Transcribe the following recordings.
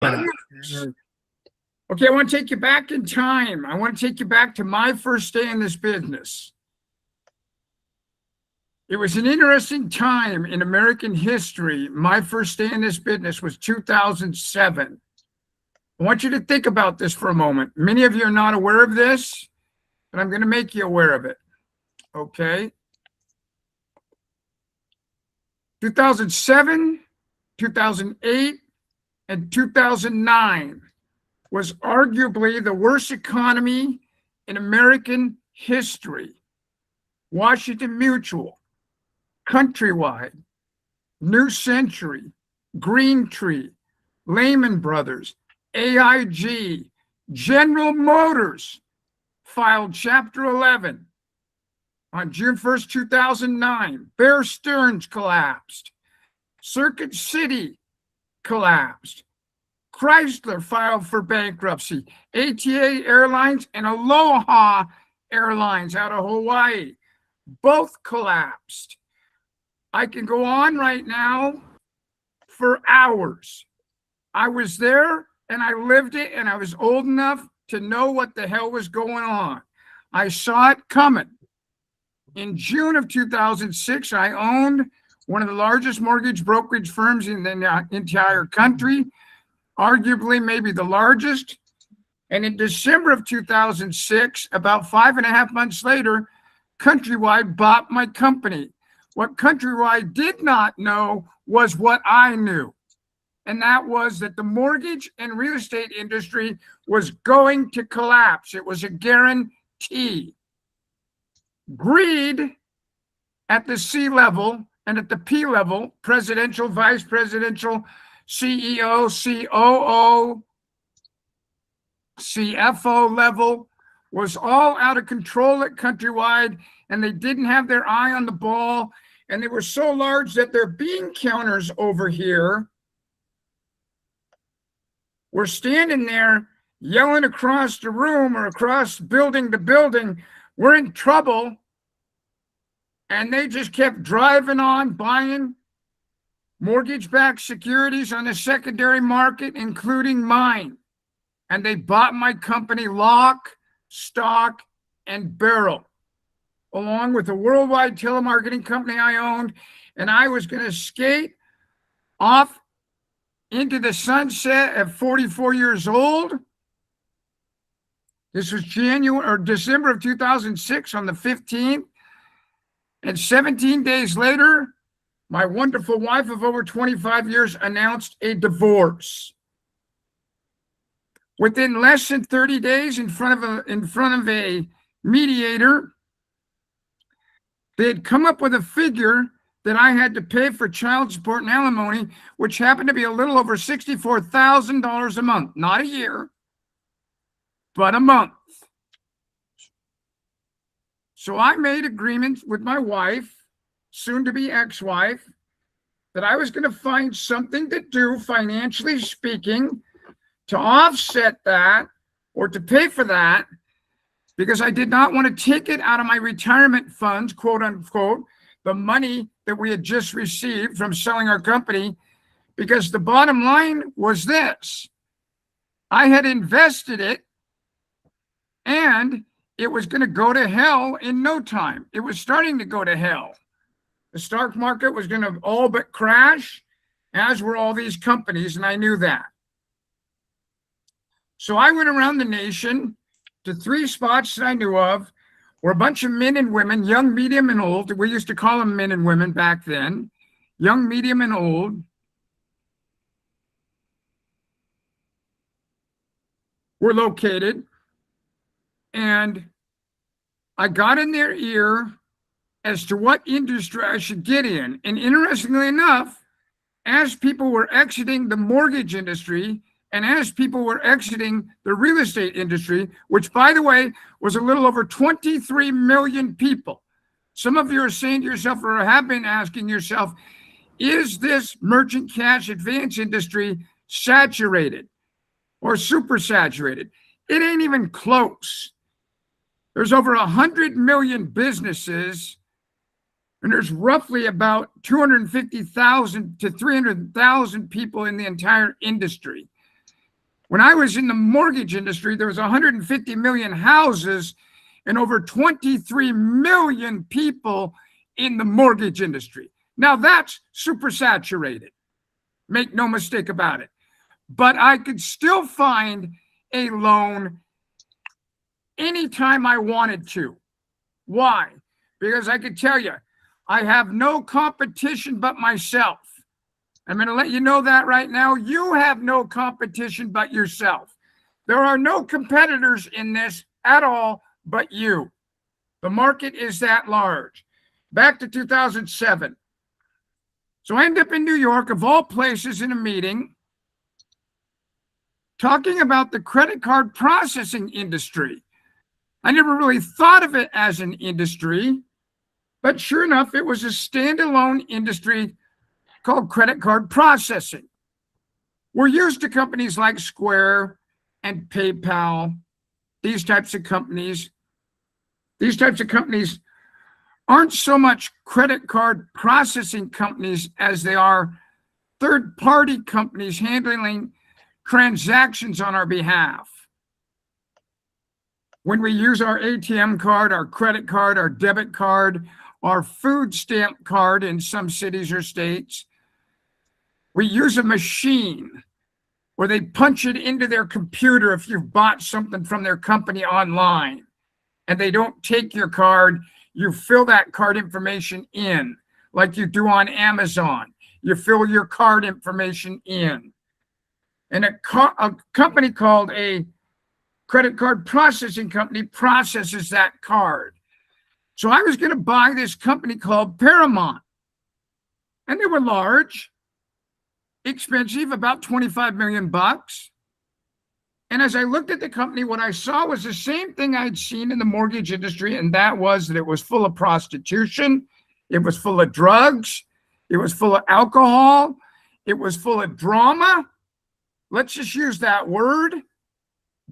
Okay, I want to take you back in time. I want to take you back to my first day in this business. It was an interesting time in American history. My first day in this business was 2007. I want you to think about this for a moment. Many of you are not aware of this, but I'm going to make you aware of it. Okay? 2007, 2008, and 2009 was arguably the worst economy in American history. Washington Mutual, Countrywide, New Century, Greentree, Lehman Brothers, AIG, General Motors filed Chapter 11 on June 1st, 2009. Bear Stearns collapsed. Circuit City collapsed. Chrysler filed for bankruptcy. ATA Airlines and Aloha Airlines out of Hawaii both collapsed. I can go on right now for hours. I was there and I lived it, and I was old enough to know what the hell was going on. I saw it coming. In June of 2006, I owned one of the largest mortgage brokerage firms in the entire country, arguably maybe the largest. And in December of 2006, about 5.5 months later, Countrywide bought my company. What Countrywide did not know was what I knew. And that was that the mortgage and real estate industry was going to collapse. It was a guarantee. Greed at the C level and at the P level, presidential, vice presidential, CEO, COO, CFO level, was all out of control at Countrywide, and they didn't have their eye on the ball, and they were so large that their bean counters over here were standing there yelling across the room or across building to building, "We're in trouble." And they just kept driving on, buying mortgage-backed securities on the secondary market, including mine. And they bought my company lock, stock, and barrel, along with a worldwide telemarketing company I owned. And I was going to skate off into the sunset at 44 years old. This was December of 2006 on the 15th. And 17 days later, my wonderful wife of over 25 years announced a divorce. Within less than 30 days, in front of a mediator, they had come up with a figure that I had to pay for child support and alimony, which happened to be a little over $64,000 a month. Not a year, but a month. So I made agreements with my wife, soon to be ex-wife, that I was going to find something to do, financially speaking, to offset that or to pay for that, because I did not want to take it out of my retirement funds, quote unquote, the money that we had just received from selling our company, because the bottom line was this: I had invested it and it was going to go to hell in no time. It was starting to go to hell. The stock market was going to all but crash, as were all these companies, and I knew that. So I went around the nation to 3 spots that I knew of, where a bunch of men and women, young, medium, and old, we used to call them men and women back then, young, medium, and old, were located. And I got in their ear as to what industry I should get in. And interestingly enough, as people were exiting the mortgage industry and as people were exiting the real estate industry, which, by the way, was a little over 23 million people. Some of you are saying to yourself, or have been asking yourself, is this merchant cash advance industry saturated or super saturated? It ain't even close. There's over 100 million businesses, and there's roughly about 250,000 to 300,000 people in the entire industry. When I was in the mortgage industry, there was 150 million houses and over 23 million people in the mortgage industry. Now that's super saturated. Make no mistake about it. But I could still find a loan anytime I wanted to. Why? Because I could tell you, I have no competition but myself. I'm going to let you know that right now. You have no competition but yourself. There are no competitors in this at all but you. The market is that large. Back to 2007. So I end up in New York, of all places, in a meeting talking about the credit card processing industry. I never really thought of it as an industry, but sure enough, it was a standalone industry called credit card processing. We're used to companies like Square and PayPal, these types of companies. These types of companies aren't so much credit card processing companies as they are third-party companies handling transactions on our behalf. When we use our ATM card, our credit card, our debit card, our food stamp card in some cities or states, we use a machine where they punch it into their computer if you've bought something from their company online and they don't take your card. You fill that card information in like you do on Amazon. You fill your card information in. And a company called a credit card processing company processes that card. So I was going to buy this company called Paramount. And they were large, expensive, about 25 million bucks. And as I looked at the company, what I saw was the same thing I'd seen in the mortgage industry, and that was that it was full of prostitution, it was full of drugs, it was full of alcohol, it was full of drama. Let's just use that word,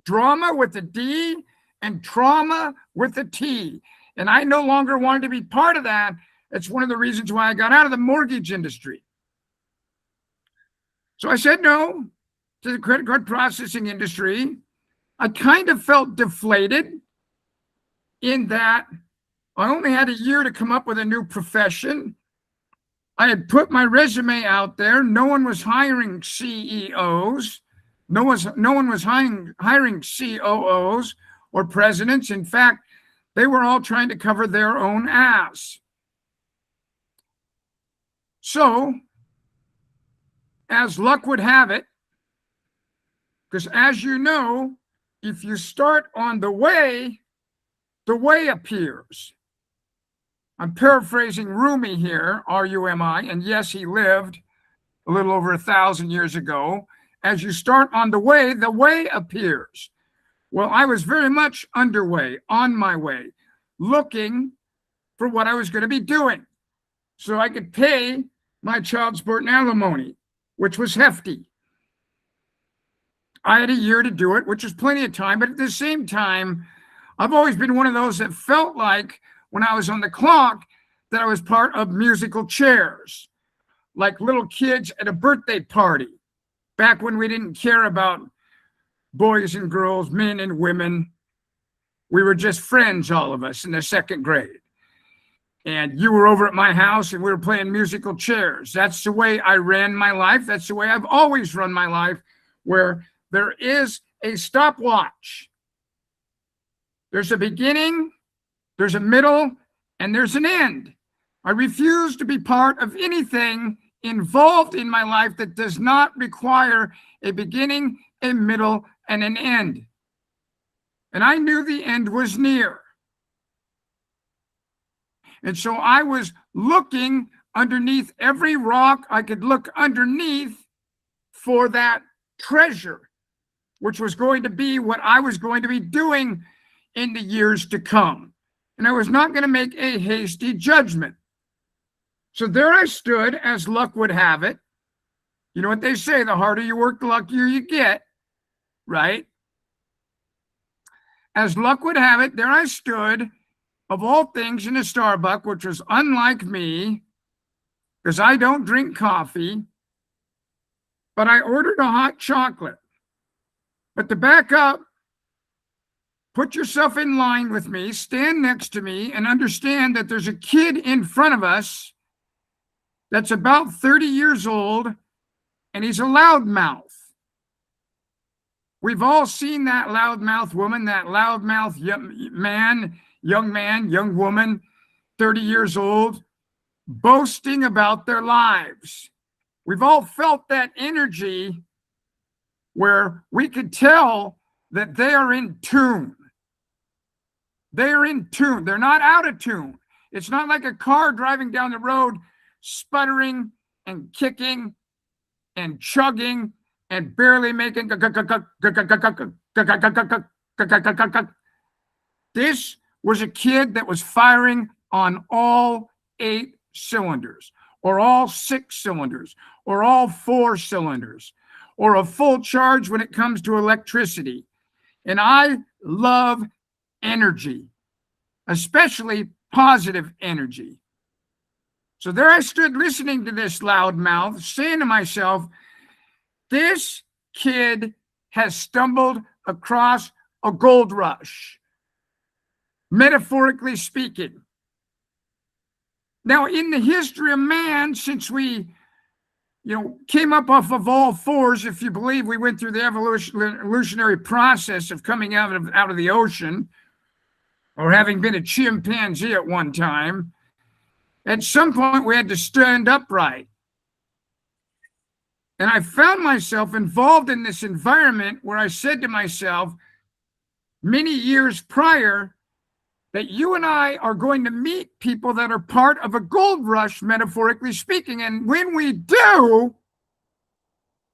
drama with a D and trauma with a T. And I no longer wanted to be part of that. That's one of the reasons why I got out of the mortgage industry. So I said no to the credit card processing industry. I kind of felt deflated in that I only had a year to come up with a new profession. I had put my resume out there. No one was hiring CEOs. No one was hiring COOs or presidents. In fact, they were all trying to cover their own ass. So, as luck would have it, because as you know, if you start on the way appears. I'm paraphrasing Rumi here, R-U-M-I, and yes, he lived a little over 1,000 years ago. As you start on the way appears. Well, I was very much underway, on my way, looking for what I was going to be doing so I could pay my child support and alimony, which was hefty. I had a year to do it, which was plenty of time, but at the same time, I've always been one of those that felt like when I was on the clock that I was part of musical chairs, like little kids at a birthday party, back when we didn't care about boys and girls, men and women. We were just friends, all of us, in the second grade. And you were over at my house and we were playing musical chairs. That's the way I ran my life. That's the way I've always run my life, where there is a stopwatch. There's a beginning, there's a middle, and there's an end. I refuse to be part of anything involved in my life that does not require a beginning, a middle, and an end. And I knew the end was near. And so I was looking underneath every rock I could look underneath for that treasure, which was going to be what I was going to be doing in the years to come. And I was not going to make a hasty judgment. So there I stood, as luck would have it. You know what they say, the harder you work, the luckier you get, right? As luck would have it, there I stood, of all things, in a Starbucks, which was unlike me, because I don't drink coffee, but I ordered a hot chocolate. But to back up, put yourself in line with me, stand next to me, and understand that there's a kid in front of us that's about 30 years old, and he's a loudmouth. We've all seen that loudmouth woman, that loudmouth young man, young woman, 30 years old, boasting about their lives. We've all felt that energy where we could tell that they are in tune. They are in tune. They're not out of tune. It's not like a car driving down the road, sputtering and kicking and chugging and barely making. This was a kid that was firing on all 8 cylinders, or all 6 cylinders, or all 4 cylinders, or a full charge when it comes to electricity. And I love energy, especially positive energy. So there I stood listening to this loudmouth, saying to myself, this kid has stumbled across a gold rush, metaphorically speaking. Now, in the history of man, since we came up off of all fours, if you believe we went through the evolutionary process of coming out of the ocean, or having been a chimpanzee at one time, at some point we had to stand upright. And I found myself involved in this environment where I said to myself many years prior that you and I are going to meet people that are part of a gold rush, metaphorically speaking. And when we do,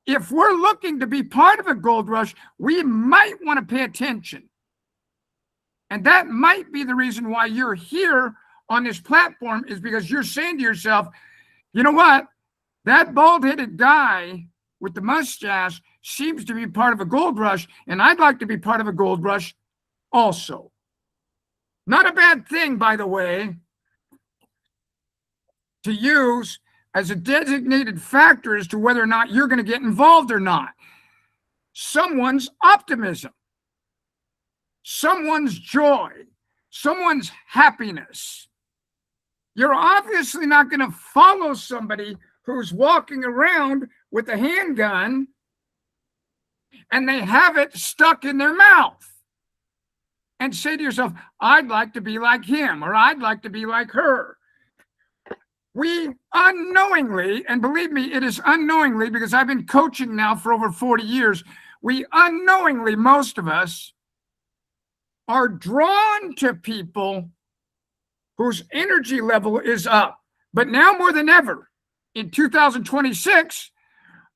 if we're looking to be part of a gold rush, we might want to pay attention. And that might be the reason why you're here on this platform, is because you're saying to yourself, you know what? That bald-headed guy with the mustache seems to be part of a gold rush, and I'd like to be part of a gold rush also. Not a bad thing, by the way, to use as a designated factor as to whether or not you're going to get involved or not. Someone's optimism, someone's joy, someone's happiness. You're obviously not going to follow somebody who's walking around with a handgun and they have it stuck in their mouth and say to yourself, I'd like to be like him, or I'd like to be like her. We unknowingly, and believe me, it is unknowingly, because I've been coaching now for over 40 years, we unknowingly, most of us, are drawn to people whose energy level is up. But now more than ever, in 2026,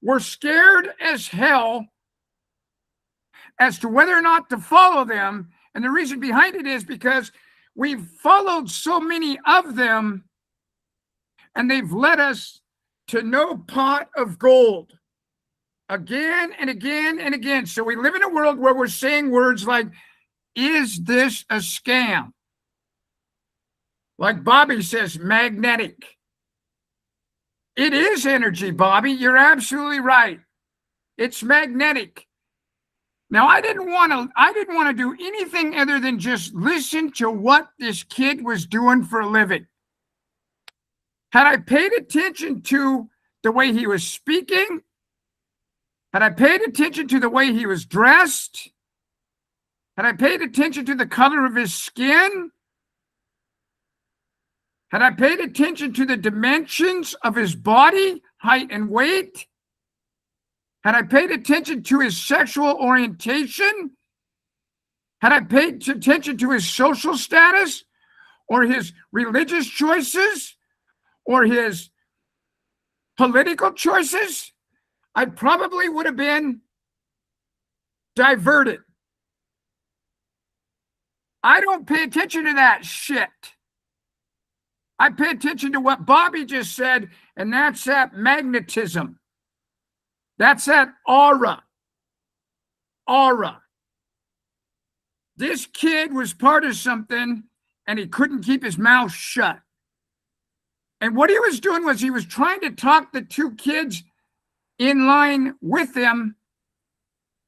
we're scared as hell as to whether or not to follow them. And the reason behind it is because we've followed so many of them, and they've led us to no pot of gold again and again and again. So we live in a world where we're saying words like, is this a scam? Like Bobby says, magnetic. It is energy, Bobby. You're absolutely right. It's magnetic. Now, I didn't want to do anything other than just listen to what this kid was doing for a living. Had I paid attention to the way he was speaking, had I paid attention to the way he was dressed, had I paid attention to the color of his skin, had I paid attention to the dimensions of his body, height and weight, had I paid attention to his sexual orientation, had I paid attention to his social status, or his religious choices, or his political choices, I probably would have been diverted. I don't pay attention to that shit. I pay attention to what Bobby just said, and that's that magnetism. That's that aura. Aura. This kid was part of something, and he couldn't keep his mouth shut. And what he was doing was he was trying to talk the 2 kids in line with him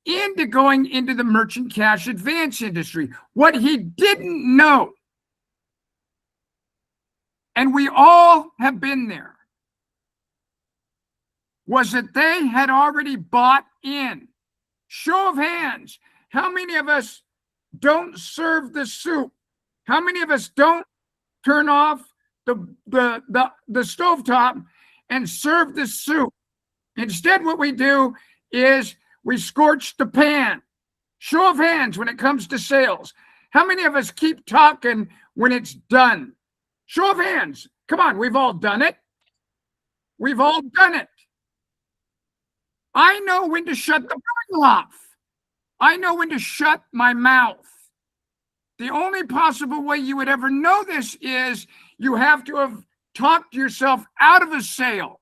into going into the merchant cash advance industry. What he didn't know, and we all have been there, was that they had already bought in. Show of hands, how many of us don't serve the soup? How many of us don't turn off the stovetop and serve the soup? Instead, what we do is we scorch the pan. Show of hands when it comes to sales. How many of us keep talking when it's done? Show of hands. Come on, we've all done it. We've all done it. I know when to shut the bottle off. I know when to shut my mouth. The only possible way you would ever know this is you have to have talked yourself out of a sale.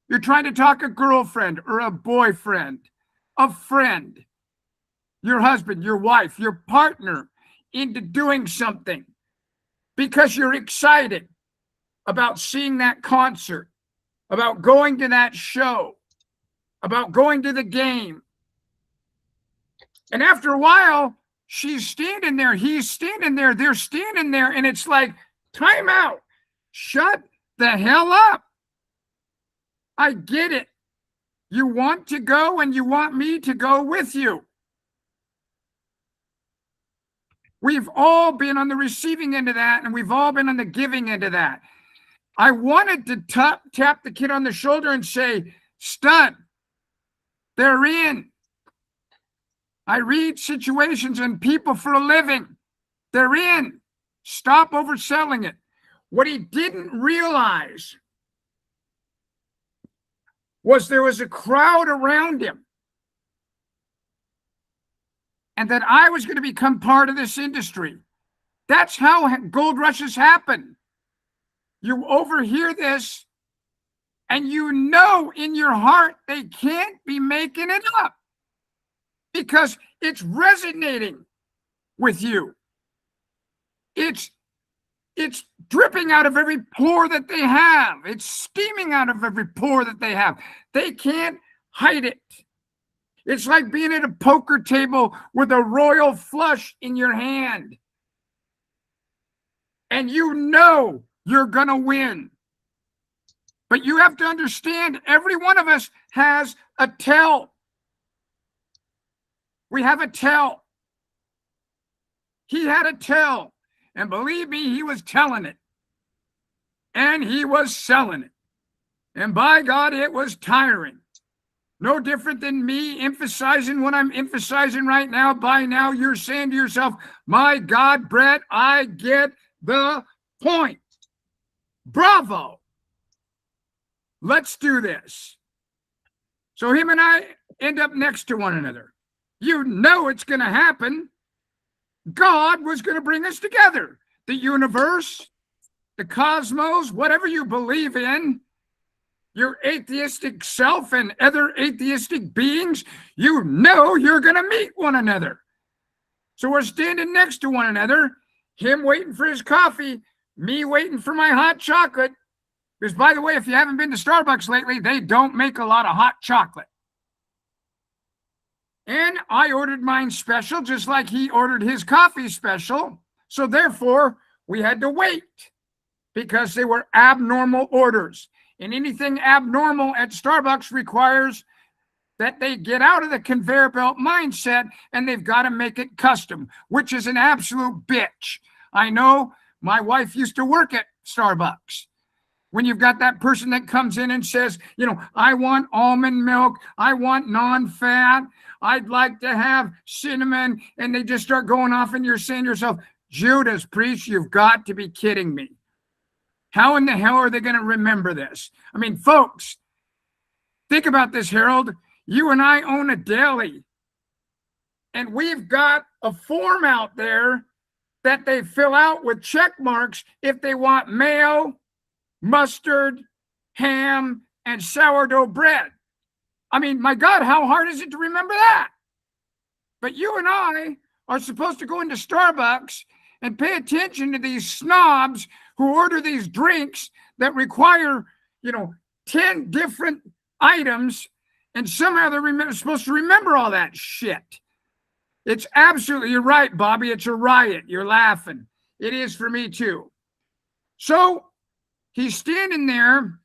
You're trying to talk a girlfriend or a boyfriend, a friend, your husband, your wife, your partner into doing something because you're excited about seeing that concert, about going to that show, about going to the game. And after a while, she's standing there, he's standing there, they're standing there, and it's like, time out. Shut the hell up. I get it. You want to go and you want me to go with you. We've all been on the receiving end of that, and we've all been on the giving end of that. I wanted to tap the kid on the shoulder and say, stud, they're in. I read situations and people for a living. They're in. Stop overselling it. What he didn't realize was there was a crowd around him and that I was going to become part of this industry. That's how gold rushes happen. You overhear this and you know in your heart they can't be making it up because it's resonating with you. It's dripping out of every pore that they have. It's steaming out of every pore that they have. They can't hide it. It's like being at a poker table with a royal flush in your hand. And you know you're going to win. But you have to understand, every one of us has a tell. We have a tell. He had a tell. And believe me, he was telling it. And he was selling it. And by God, it was tiring. No different than me emphasizing what I'm emphasizing right now. By now, you're saying to yourself, my God, Brett, I get the point. Bravo. Let's do this. So him and I end up next to one another. You know it's going to happen. God was going to bring us together. The universe, the cosmos, whatever you believe in, your atheistic self and other atheistic beings, you know you're going to meet one another. So we're standing next to one another, him waiting for his coffee, me waiting for my hot chocolate. Because, by the way, if you haven't been to Starbucks lately, they don't make a lot of hot chocolate. And I ordered mine special, just like he ordered his coffee special. So therefore, we had to wait because they were abnormal orders. And anything abnormal at Starbucks requires that they get out of the conveyor belt mindset and they've got to make it custom, which is an absolute bitch. I know my wife used to work at Starbucks. When you've got that person that comes in and says, you know, I want almond milk, I want non-fat, I'd like to have cinnamon, and they just start going off and you're saying to yourself, Judas Priest, you've got to be kidding me. How in the hell are they going to remember this? I mean, folks, think about this, Harold. You and I own a deli, and we've got a form out there that they fill out with check marks if they want mayo, mustard, ham, and sourdough bread. I mean, my God, how hard is it to remember that? But you and I are supposed to go into Starbucks and pay attention to these snobs who order these drinks that require, 10 different items And somehow they're supposed to remember all that shit. It's absolutely, you're right, Bobby. It's a riot. You're laughing. It is for me too. So he's standing there.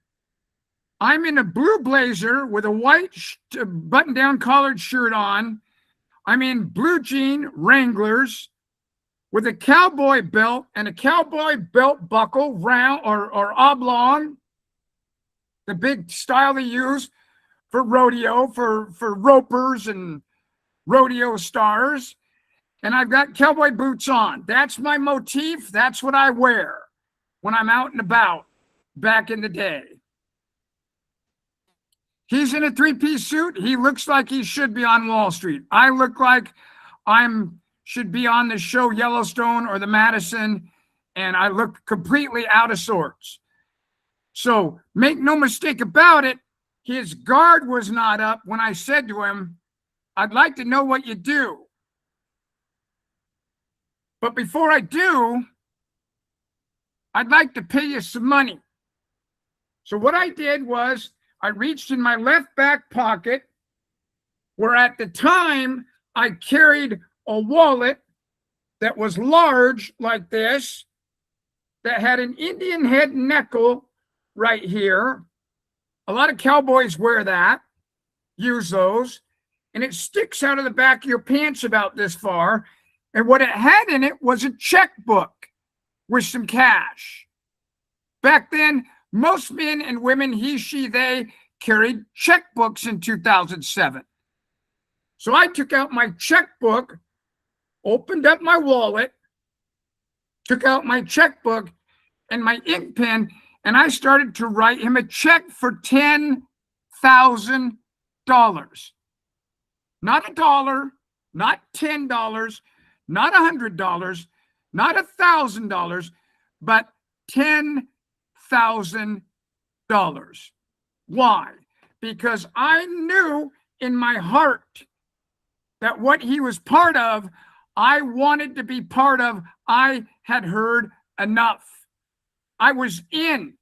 I'm in a blue blazer with a white button-down collared shirt on. I'm in blue jean Wranglers with a cowboy belt and a cowboy belt buckle, round or oblong, the big style they use for rodeo, for ropers and rodeo stars. And I've got cowboy boots on. That's my motif. That's what I wear when I'm out and about back in the day. He's in a three-piece suit. He looks like he should be on Wall Street. I look like should be on the show Yellowstone or the Madison, and I look completely out of sorts. So make no mistake about it, his guard was not up when I said to him, I'd like to know what you do. But before I do, I'd like to pay you some money. So what I did was I reached in my left back pocket, where at the time I carried a wallet that was large like this, that had an Indian head nickel right here. A lot of cowboys wear that, use those, and it sticks out of the back of your pants about this far. And what it had in it was a checkbook with some cash. Back then, most men and women, he, she, they, carried checkbooks in 2007. So I took out my checkbook, opened up my wallet, took out my checkbook and my ink pen, and I started to write him a check for $10,000. Not $1, not $10, not $100, not $1,000, but $10,000. Why? Because I knew in my heart that what he was part of, I wanted to be part of. I had heard enough. I was in.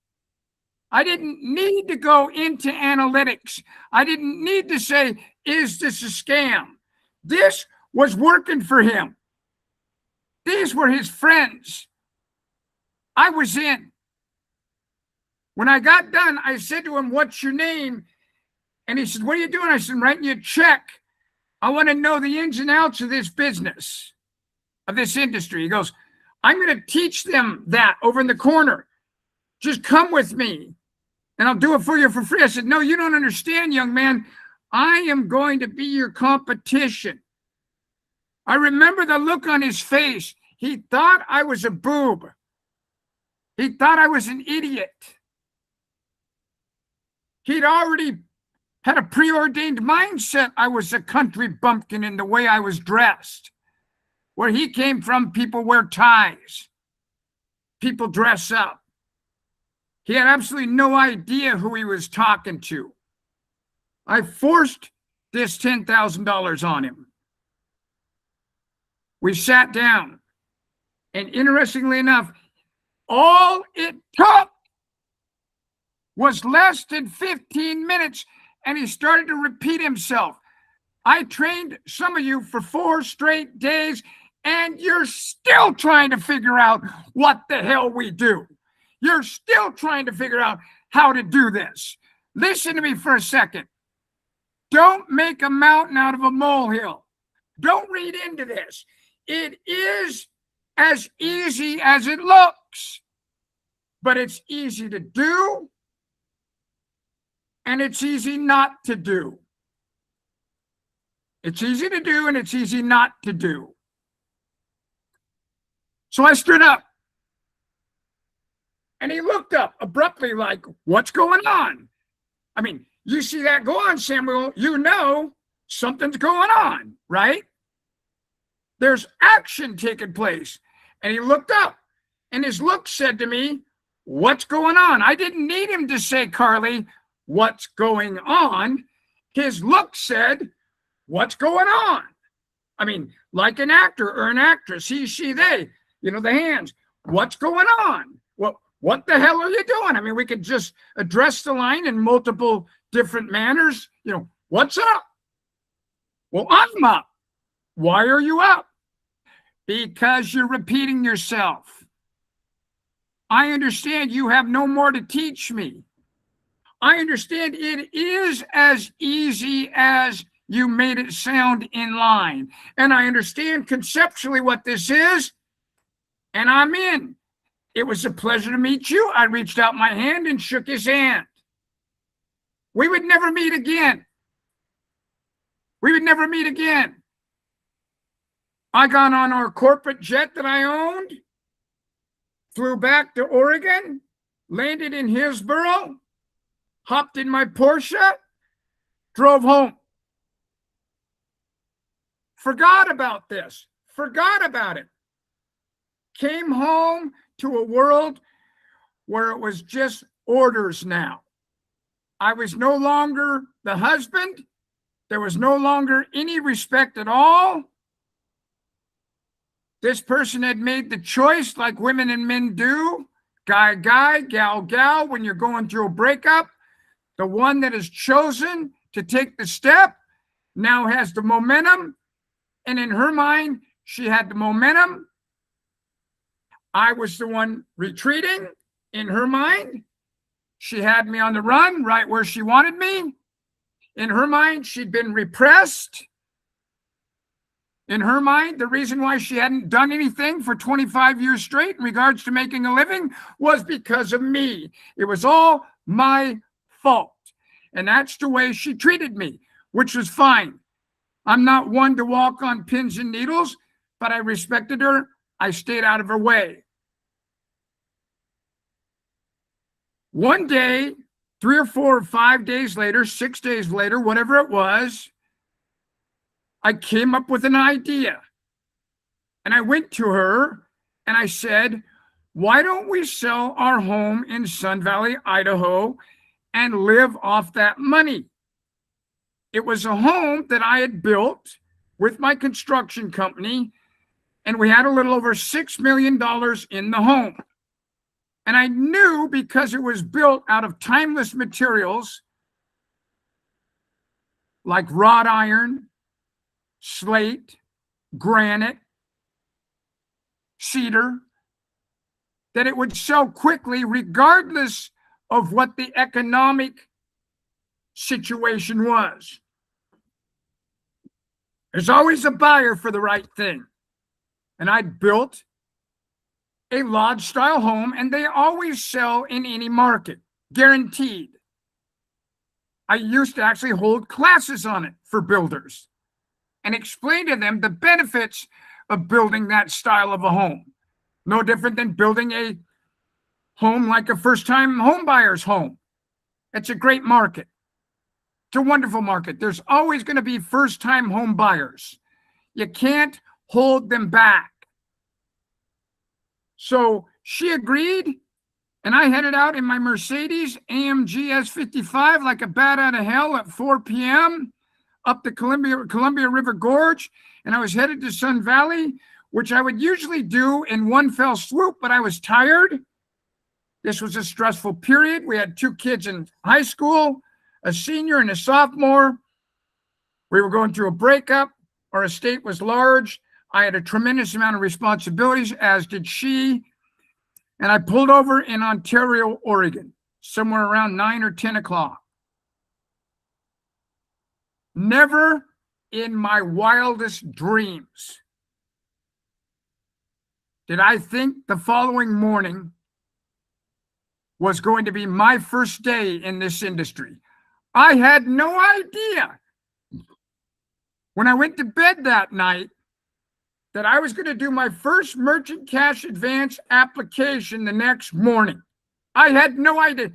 I didn't need to go into analytics. I didn't need to say, is this a scam? This was working for him. These were his friends. I was in. When I got done, I said to him, what's your name? And he said, what are you doing? I said, I'm writing you a check. I want to know the ins and outs of this business, of this industry. He goes, I'm going to teach them that over in the corner. Just come with me and I'll do it for you for free. I said, no, you don't understand, young man. I am going to be your competition. I remember the look on his face. He thought I was a boob. He thought I was an idiot. He'd already had a preordained mindset. I was a country bumpkin in the way I was dressed. Where he came from, people wear ties. People dress up. He had absolutely no idea who he was talking to. I forced this $10,000 on him. We sat down. And interestingly enough, all it took was less than 15 minutes, and he started to repeat himself. I trained some of you for 4 straight days, and you're still trying to figure out what the hell we do. You're still trying to figure out how to do this. Listen to me for a second. Don't make a mountain out of a molehill. Don't read into this. It is as easy as it looks, but it's easy to do, and it's easy not to do. It's easy to do, and it's easy not to do. So I stood up, and he looked up abruptly like, what's going on? I mean, you see that go on, Samuel, you know something's going on, right? There's action taking place. And he looked up, and his look said to me, what's going on? I didn't need him to say, Carly, what's going on? His look said, what's going on? I mean, like an actor or an actress, he, she, they, you know, the hands. What's going on? Well, what the hell are you doing? I mean, we could just address the line in multiple different manners. You know, What's up? Well, I'm up. Why are you up? Because you're repeating yourself. I understand you have no more to teach me. I understand it is as easy as you made it sound in line. And I understand conceptually what this is, and I'm in. It was a pleasure to meet you. I reached out my hand and shook his hand. We would never meet again. We would never meet again. I got on our corporate jet that I owned, flew back to Oregon, landed in Hillsboro, hopped in my Porsche, drove home. Forgot about this. Forgot about it. Came home to a world where it was just orders now. I was no longer the husband. There was no longer any respect at all. This person had made the choice like women and men do. Guy, guy, gal, gal, when you're going through a breakup, the one that has chosen to take the step now has the momentum. And in her mind, she had the momentum. I was the one retreating in her mind. She had me on the run right where she wanted me. In her mind, she'd been repressed. In her mind, the reason why she hadn't done anything for 25 years straight in regards to making a living was because of me. It was all my fault. And that's the way she treated me, which was fine. I'm not one to walk on pins and needles, but I respected her. I stayed out of her way. One day, 3 or 4 or 5 days later, 6 days later, whatever it was, I came up with an idea. And I went to her and I said, why don't we sell our home in Sun Valley, Idaho, and live off that money? It was a home that I had built with my construction company, and we had a little over $6 million in the home. And I knew, because it was built out of timeless materials like wrought iron, slate, granite, cedar, that it would sell quickly regardless of what the economic situation was. There's always a buyer for the right thing. And I built a lodge style home, and they always sell in any market, guaranteed. I used to actually hold classes on it for builders and explain to them the benefits of building that style of a home. No different than building a home like a first-time home buyer's home. It's a great market. It's a wonderful market. There's always going to be first-time home buyers. You can't hold them back. So she agreed, and I headed out in my Mercedes AMG S55 like a bat out of hell at 4 p.m. up the Columbia River Gorge, and I was headed to Sun Valley, which I would usually do in one fell swoop, but I was tired. This was a stressful period. We had 2 kids in high school, a senior and a sophomore. We were going through a breakup. Our estate was large. I had a tremendous amount of responsibilities, as did she. And I pulled over in Ontario, Oregon, somewhere around 9 or 10 o'clock. Never in my wildest dreams did I think the following morning was going to be my first day in this industry. I had no idea when I went to bed that night that I was going to do my first merchant cash advance application the next morning. I had no idea.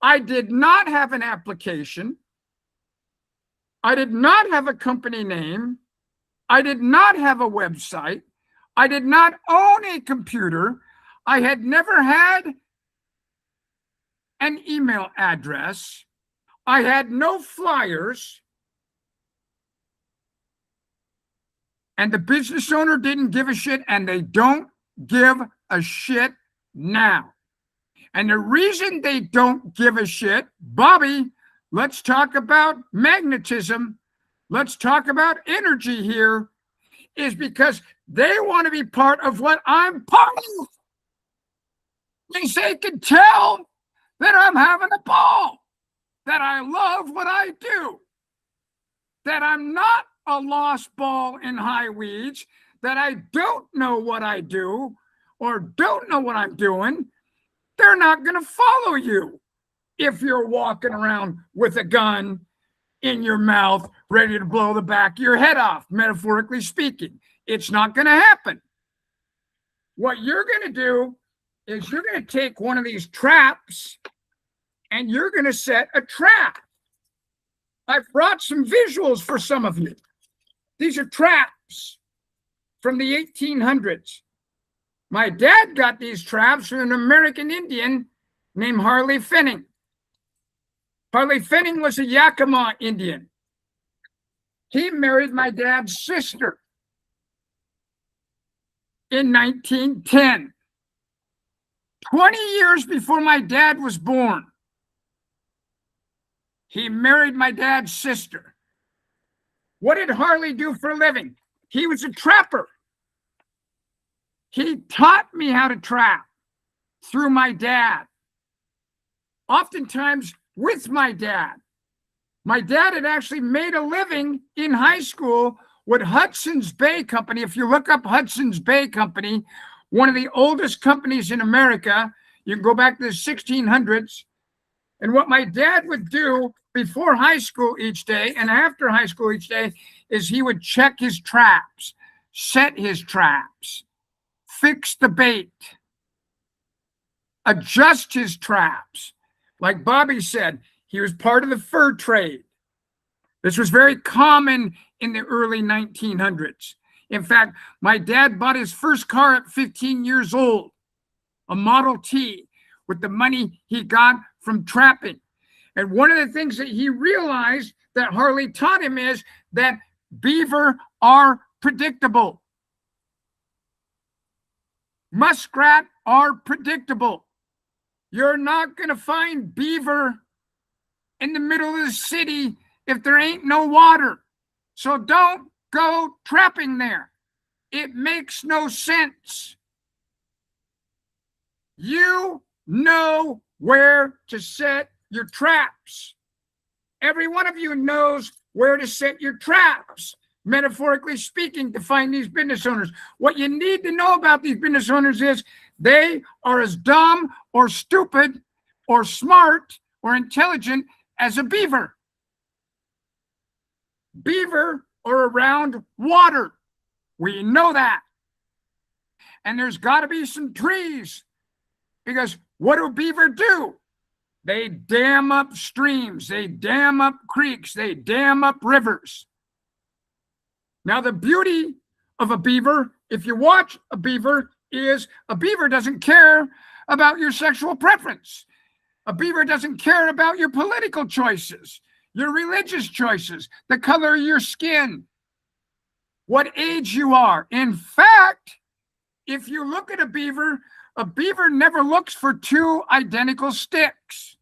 I did not have an application. I did not have a company name. I did not have a website. I did not own a computer. I had never had an email address. I had no flyers. And the business owner didn't give a shit, and they don't give a shit now. And the reason they don't give a shit, Bobby, let's talk about magnetism, let's talk about energy here, is because they want to be part of what I'm part of. They can tell that I'm having a ball, that I love what I do, that I'm not a lost ball in high weeds, that I don't know what I do or don't know what I'm doing. They're not going to follow you if you're walking around with a gun in your mouth, ready to blow the back of your head off, metaphorically speaking. It's not going to happen. What you're going to do is you're going to take one of these traps and you're going to set a trap. I've brought some visuals for some of you. These are traps from the 1800s. My dad got these traps from an American Indian named Harley Finning. Harley Finning was a Yakima Indian. He married my dad's sister in 1910, 20 years before my dad was born. He married my dad's sister. What did Harley do for a living? He was a trapper. He taught me how to trap through my dad, oftentimes with my dad. My dad had actually made a living in high school with Hudson's Bay Company. If you look up Hudson's Bay Company, one of the oldest companies in America, you can go back to the 1600s. And what my dad would do before high school each day and after high school each day is he would check his traps, set his traps, fix the bait, adjust his traps. Like Bobby said, he was part of the fur trade. This was very common in the early 1900s. In fact, my dad bought his first car at 15 years old, a Model T, with the money he got from trapping. And one of the things that he realized that Harley taught him is that beaver are predictable. Muskrat are predictable. You're not going to find beaver in the middle of the city if there ain't no water. So don't go trapping there. It makes no sense. You know where to set your traps. Every one of you knows where to set your traps, metaphorically speaking, to find these business owners. What you need to know about these business owners is they are as dumb or stupid or smart or intelligent as a beaver. Beaver are around water. We know that. And there's got to be some trees, because what do beaver do? They dam up streams, they dam up creeks, they dam up rivers. Now, the beauty of a beaver, if you watch a beaver, is a beaver doesn't care about your sexual preference. A beaver doesn't care about your political choices, your religious choices, the color of your skin, what age you are. In fact, if you look at a beaver never looks for two identical sticks.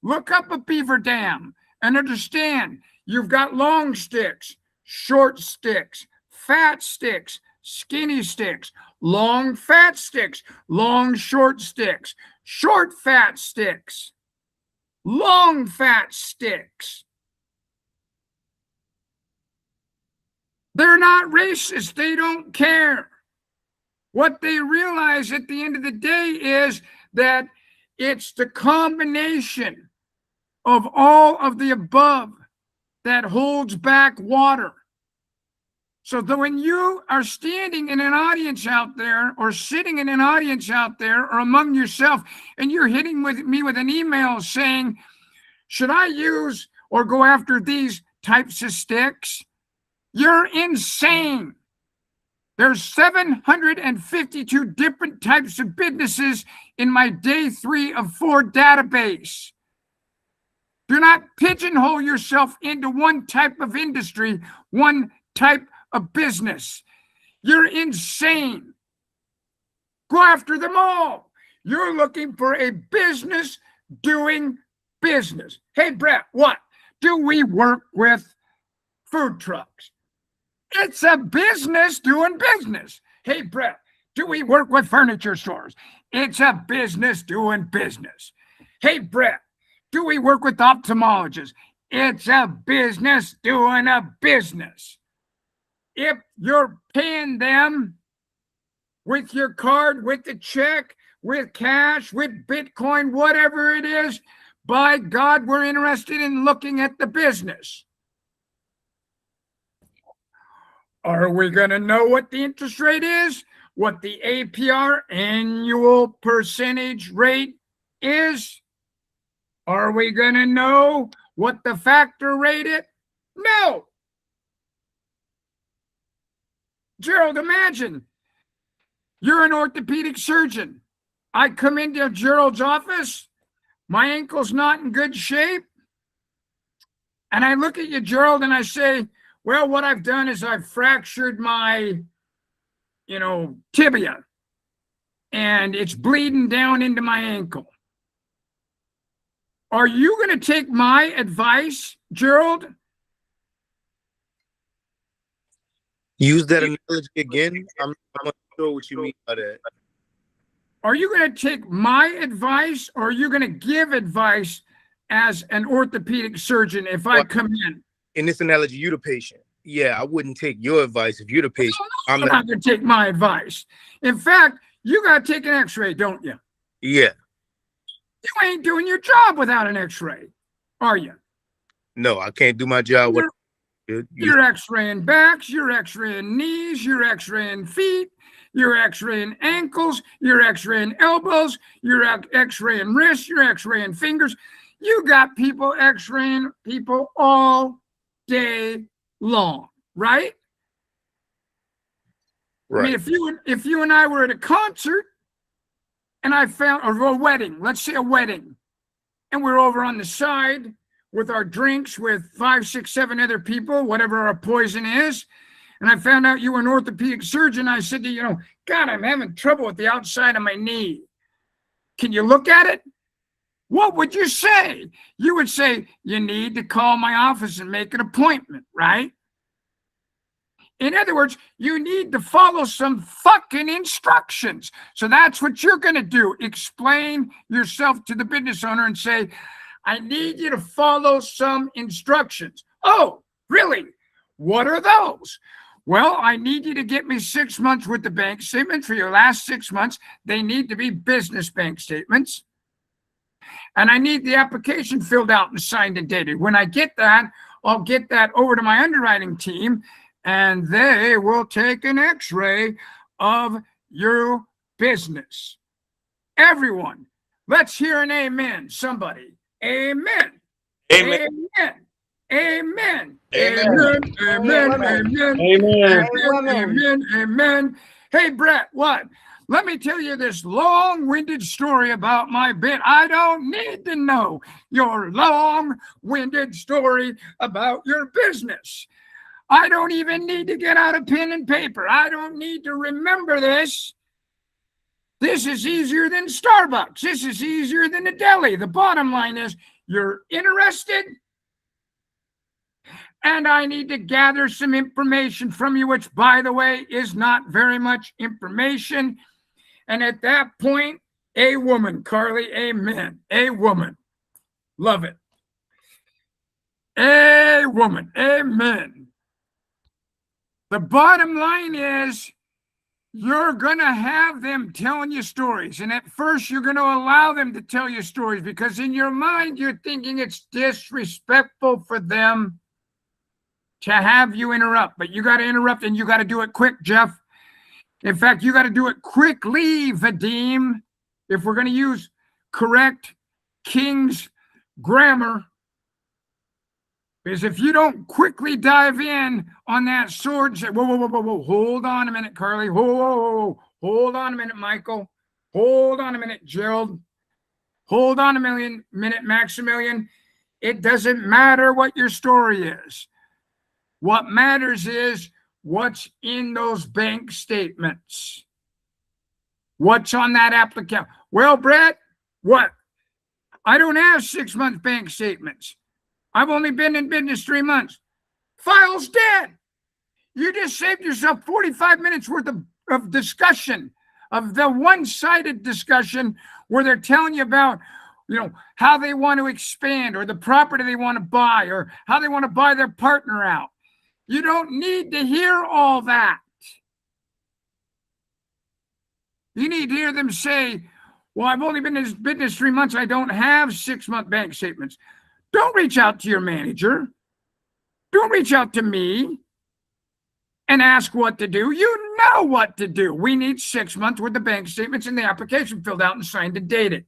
Look up a beaver dam and understand you've got long sticks, short sticks, fat sticks, skinny sticks, long fat sticks, long short sticks, short fat sticks, long fat sticks. They're not racist. They don't care. What they realize at the end of the day is that it's the combination of all of the above that holds back water. So that when you are standing in an audience out there or sitting in an audience out there or among yourself and you're hitting me with an email saying, should I use or go after these types of sticks? You're insane. There's 752 different types of businesses in my day 3 of 4 database. Do not pigeonhole yourself into one type of industry, one type of business. You're insane. Go after them all. You're looking for a business doing business. Hey, Brett, what? Do we work with food trucks? It's a business doing business. Hey, Brett, do we work with furniture stores? It's a business doing business. Hey, Brett, do we work with ophthalmologists? It's a business doing a business. If you're paying them with your card, with the check, with cash, with Bitcoin, whatever it is, by God, we're interested in looking at the business. Are we going to know what the interest rate is? What the APR, annual percentage rate, is? Are we going to know what the factor rate is? No. Gerald, imagine you're an orthopedic surgeon. I come into Gerald's office. My ankle's not in good shape. And I look at you, Gerald, and I say, well, what I've done is I've fractured my, tibia. And it's bleeding down into my ankle. Are you going to take my advice, Gerald? Use that analogy again. I'm not sure what you mean by that. Are you going to take my advice, or are you going to give advice as an orthopedic surgeon if I come in? In this analogy, you're the patient. Yeah, I wouldn't take your advice if you're the patient. I'm not going to take my advice. In fact, you got to take an x-ray, don't you? Yeah. You ain't doing your job without an x-ray, are you? No, I can't do my job without You're x-raying backs, you're x-raying knees, you're x-raying feet, you're x-raying ankles, you're x-raying elbows, you're x-raying wrists, you're x-raying fingers. You got people x-raying people all day long, right? Right. I mean, if you and I were at a concert and I found a wedding, let's say a wedding, and we're over on the side with our drinks with 5, 6, 7 other people, whatever our poison is, and I found out you were an orthopedic surgeon, I said to you, God, I'm having trouble with the outside of my knee. Can you look at it? What would you say? You would say, you need to call my office and make an appointment, right? In other words, you need to follow some fucking instructions. So that's what you're going to do. Explain yourself to the business owner and say, I need you to follow some instructions. Oh, really? What are those? Well, I need you to get me 6 months with the bank statement for your last 6 months. They need to be business bank statements. And I need the application filled out and signed and dated. When I get that, I'll get that over to my underwriting team, and they will take an x-ray of your business. Everyone, let's hear an amen. Somebody. Amen. Amen. Amen. Amen. Amen. Amen. Amen. Amen. Amen. Amen. Hey, Brett, what? Let me tell you this long-winded story about my bit. I don't need to know your long-winded story about your business. I don't even need to get out a pen and paper. I don't need to remember this. This is easier than Starbucks. This is easier than a deli. The bottom line is you're interested, and I need to gather some information from you, which, by the way, is not very much information. And at that point, a woman, Carly, amen. A woman. Love it. A woman, amen. The bottom line is you're going to have them telling you stories. And at first, you're going to allow them to tell you stories because in your mind, you're thinking it's disrespectful for them to have you interrupt. But you got to interrupt, and you got to do it quick, Jeff. In fact, you got to do it quickly, Vadim, if we're going to use correct King's grammar. Because if you don't quickly dive in on that sword and say, whoa, whoa, whoa, whoa, whoa, hold on a minute, Carly. Whoa, whoa, whoa, whoa. Hold on a minute, Michael. Hold on a minute, Gerald. Hold on a minute, Maximilian. It doesn't matter what your story is. What matters is what's in those bank statements. What's on that application? Well, Brett, what? I don't have 6 month bank statements. I've only been in business 3 months. File's dead. You just saved yourself 45 minutes worth of discussion, of the one-sided discussion where they're telling you about, how they want to expand or the property they want to buy or how they want to buy their partner out. You don't need to hear all that. You need to hear them say, well, I've only been in this business 3 months. I don't have 6 month bank statements. Don't reach out to your manager. Don't reach out to me and ask what to do. You know what to do. We need 6 months worth of bank statements and the application filled out and signed and dated.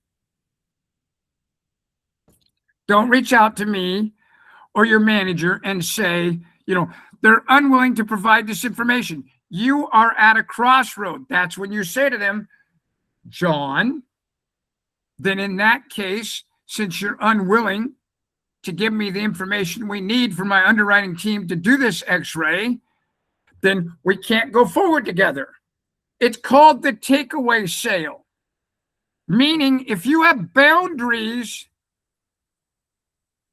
Don't reach out to me or your manager and say, they're unwilling to provide this information. You are at a crossroad. That's when you say to them, John, then in that case, since you're unwilling to give me the information we need for my underwriting team to do this x-ray, then we can't go forward together. It's called the takeaway sale. Meaning, if you have boundaries,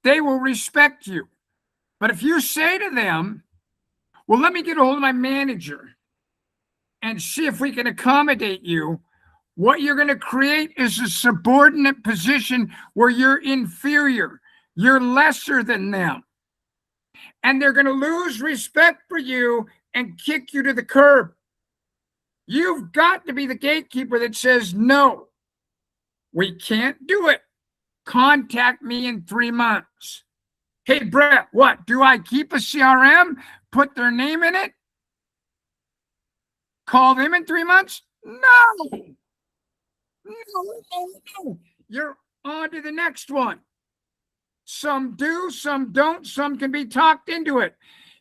they will respect you. But if you say to them, well, let me get a hold of my manager and see if we can accommodate you, what you're going to create is a subordinate position where you're inferior. You're lesser than them. And they're going to lose respect for you and kick you to the curb. You've got to be the gatekeeper that says, no, we can't do it. Contact me in 3 months. Hey, Brett, what? Do I keep a CRM? Put their name in it? Call them in 3 months? No. No. You're on to the next one. Some do, some don't, some can be talked into it.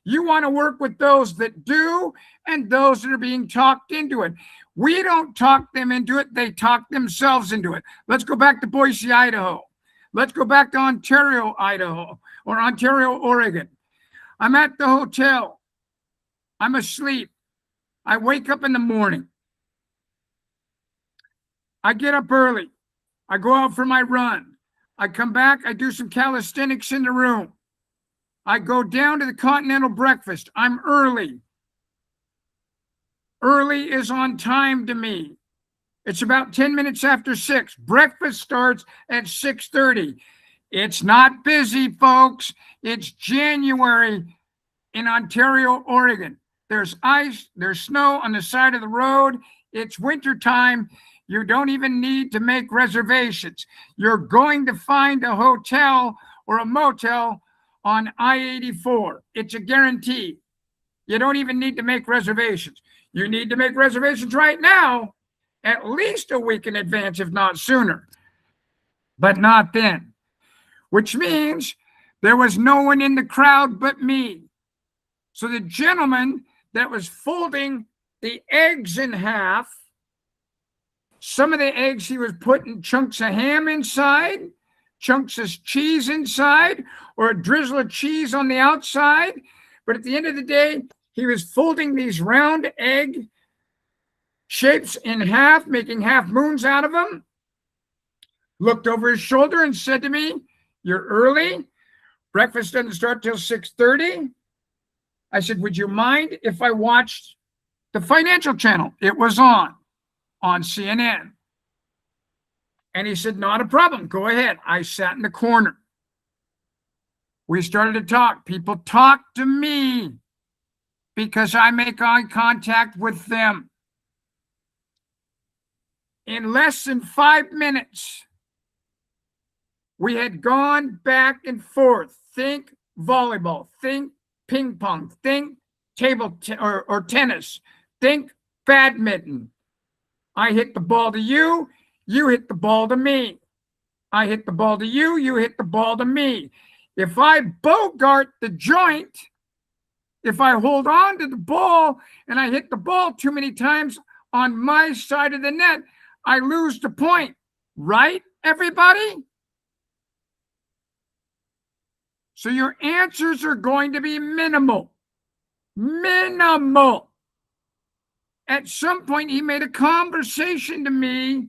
You want to work with those that do and those that are being talked into it. We don't talk them into it. They talk themselves into it. Let's go back to Boise, Idaho. Let's go back to Ontario, Idaho, or Ontario, Oregon. I'm at the hotel. I'm asleep. I wake up in the morning. I get up early. I go out for my run. I come back. I do some calisthenics in the room. I go down to the continental breakfast. I'm early. Early is on time to me. It's about 10 minutes after 6. Breakfast starts at 6:30. It's not busy, folks. It's January in Ontario, Oregon. There's ice, there's snow on the side of the road. It's winter time. You don't even need to make reservations. You're going to find a hotel or a motel on I-84. It's a guarantee. You don't even need to make reservations. You need to make reservations right now, at least a week in advance, if not sooner, but not then, which means there was no one in the crowd but me. So the gentleman that was folding the eggs in half, some of the eggs he was putting chunks of ham inside, chunks of cheese inside, or a drizzle of cheese on the outside. But at the end of the day, he was folding these round egg shapes in half, making half moons out of them. Looked over his shoulder and said to me, "You're early. Breakfast doesn't start till 6:30. I said, "Would you mind if I watched the Financial Channel?" It was on CNN. And he said, "Not a problem. Go ahead." I sat in the corner. We started to talk. People talk to me because I make eye contact with them. In less than 5 minutes, we had gone back and forth. Think volleyball, think ping pong, think table or tennis, think badminton. I hit the ball to you, you hit the ball to me. I hit the ball to you, you hit the ball to me. If I bogart the joint, if I hold on to the ball and I hit the ball too many times on my side of the net, I lose the point. Right, everybody? So your answers are going to be minimal. Minimal. At some point, he made a conversation to me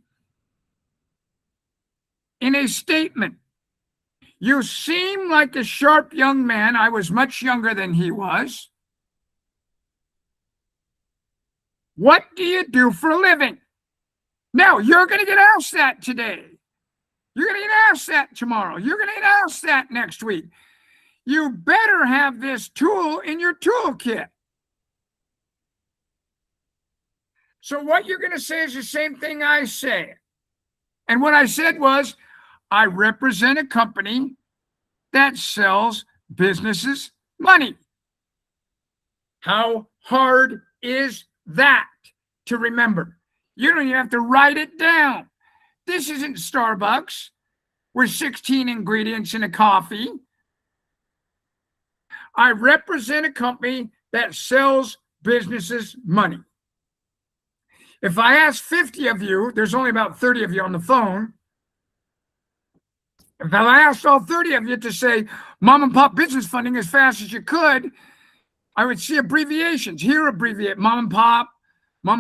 in a statement. You seem like a sharp young man. I was much younger than he was. What do you do for a living? Now, you're going to get asked that today. You're going to get asked that tomorrow. You're going to get asked that next week. You better have this tool in your toolkit. So what you're going to say is the same thing I say. And what I said was, I represent a company that sells businesses money. How hard is that to remember? You don't even have to write it down. This isn't Starbucks with 16 ingredients in a coffee. I represent a company that sells businesses money. If I ask 50 of you, there's only about 30 of you on the phone. If I asked all 30 of you to say mom and pop business funding as fast as you could, I would see abbreviations. Here abbreviate mom and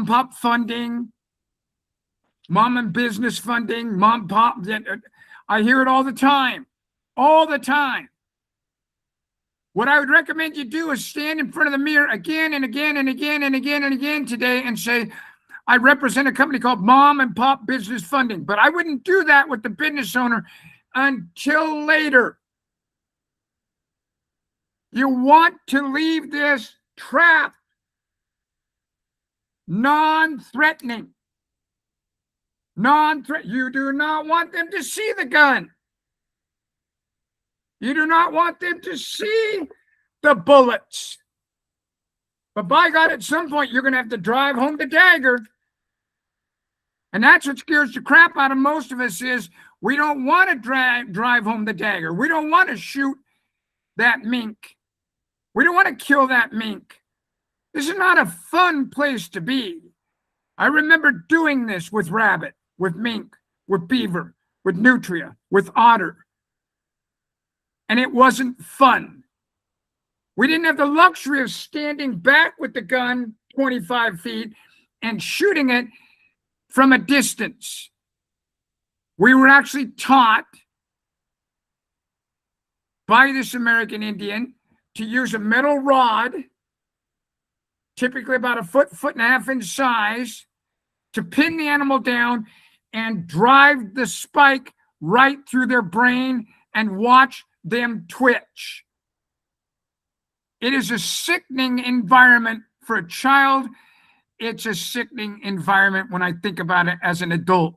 pop funding, mom and business funding, mom pop. I hear it all the time, all the time. What I would recommend you do is stand in front of the mirror again and again and again and again and again today and say, I represent a company called Mom and Pop Business Funding. But I wouldn't do that with the business owner until later. You want to leave this trap non-threatening. You do not want them to see the gun. You do not want them to see the bullets. But by God, at some point, you're going to have to drive home the dagger. And that's what scares the crap out of most of us is we don't want to drive home the dagger. We don't want to shoot that mink. We don't want to kill that mink. This is not a fun place to be. I remember doing this with rabbit, with mink, with beaver, with nutria, with otter. And it wasn't fun. We didn't have the luxury of standing back with the gun 25 feet and shooting it from a distance. We were actually taught by this American Indian to use a metal rod, typically about a foot and a half in size, to pin the animal down and drive the spike right through their brain and watch them twitch. It is a sickening environment for a child. It's a sickening environment when I think about it as an adult.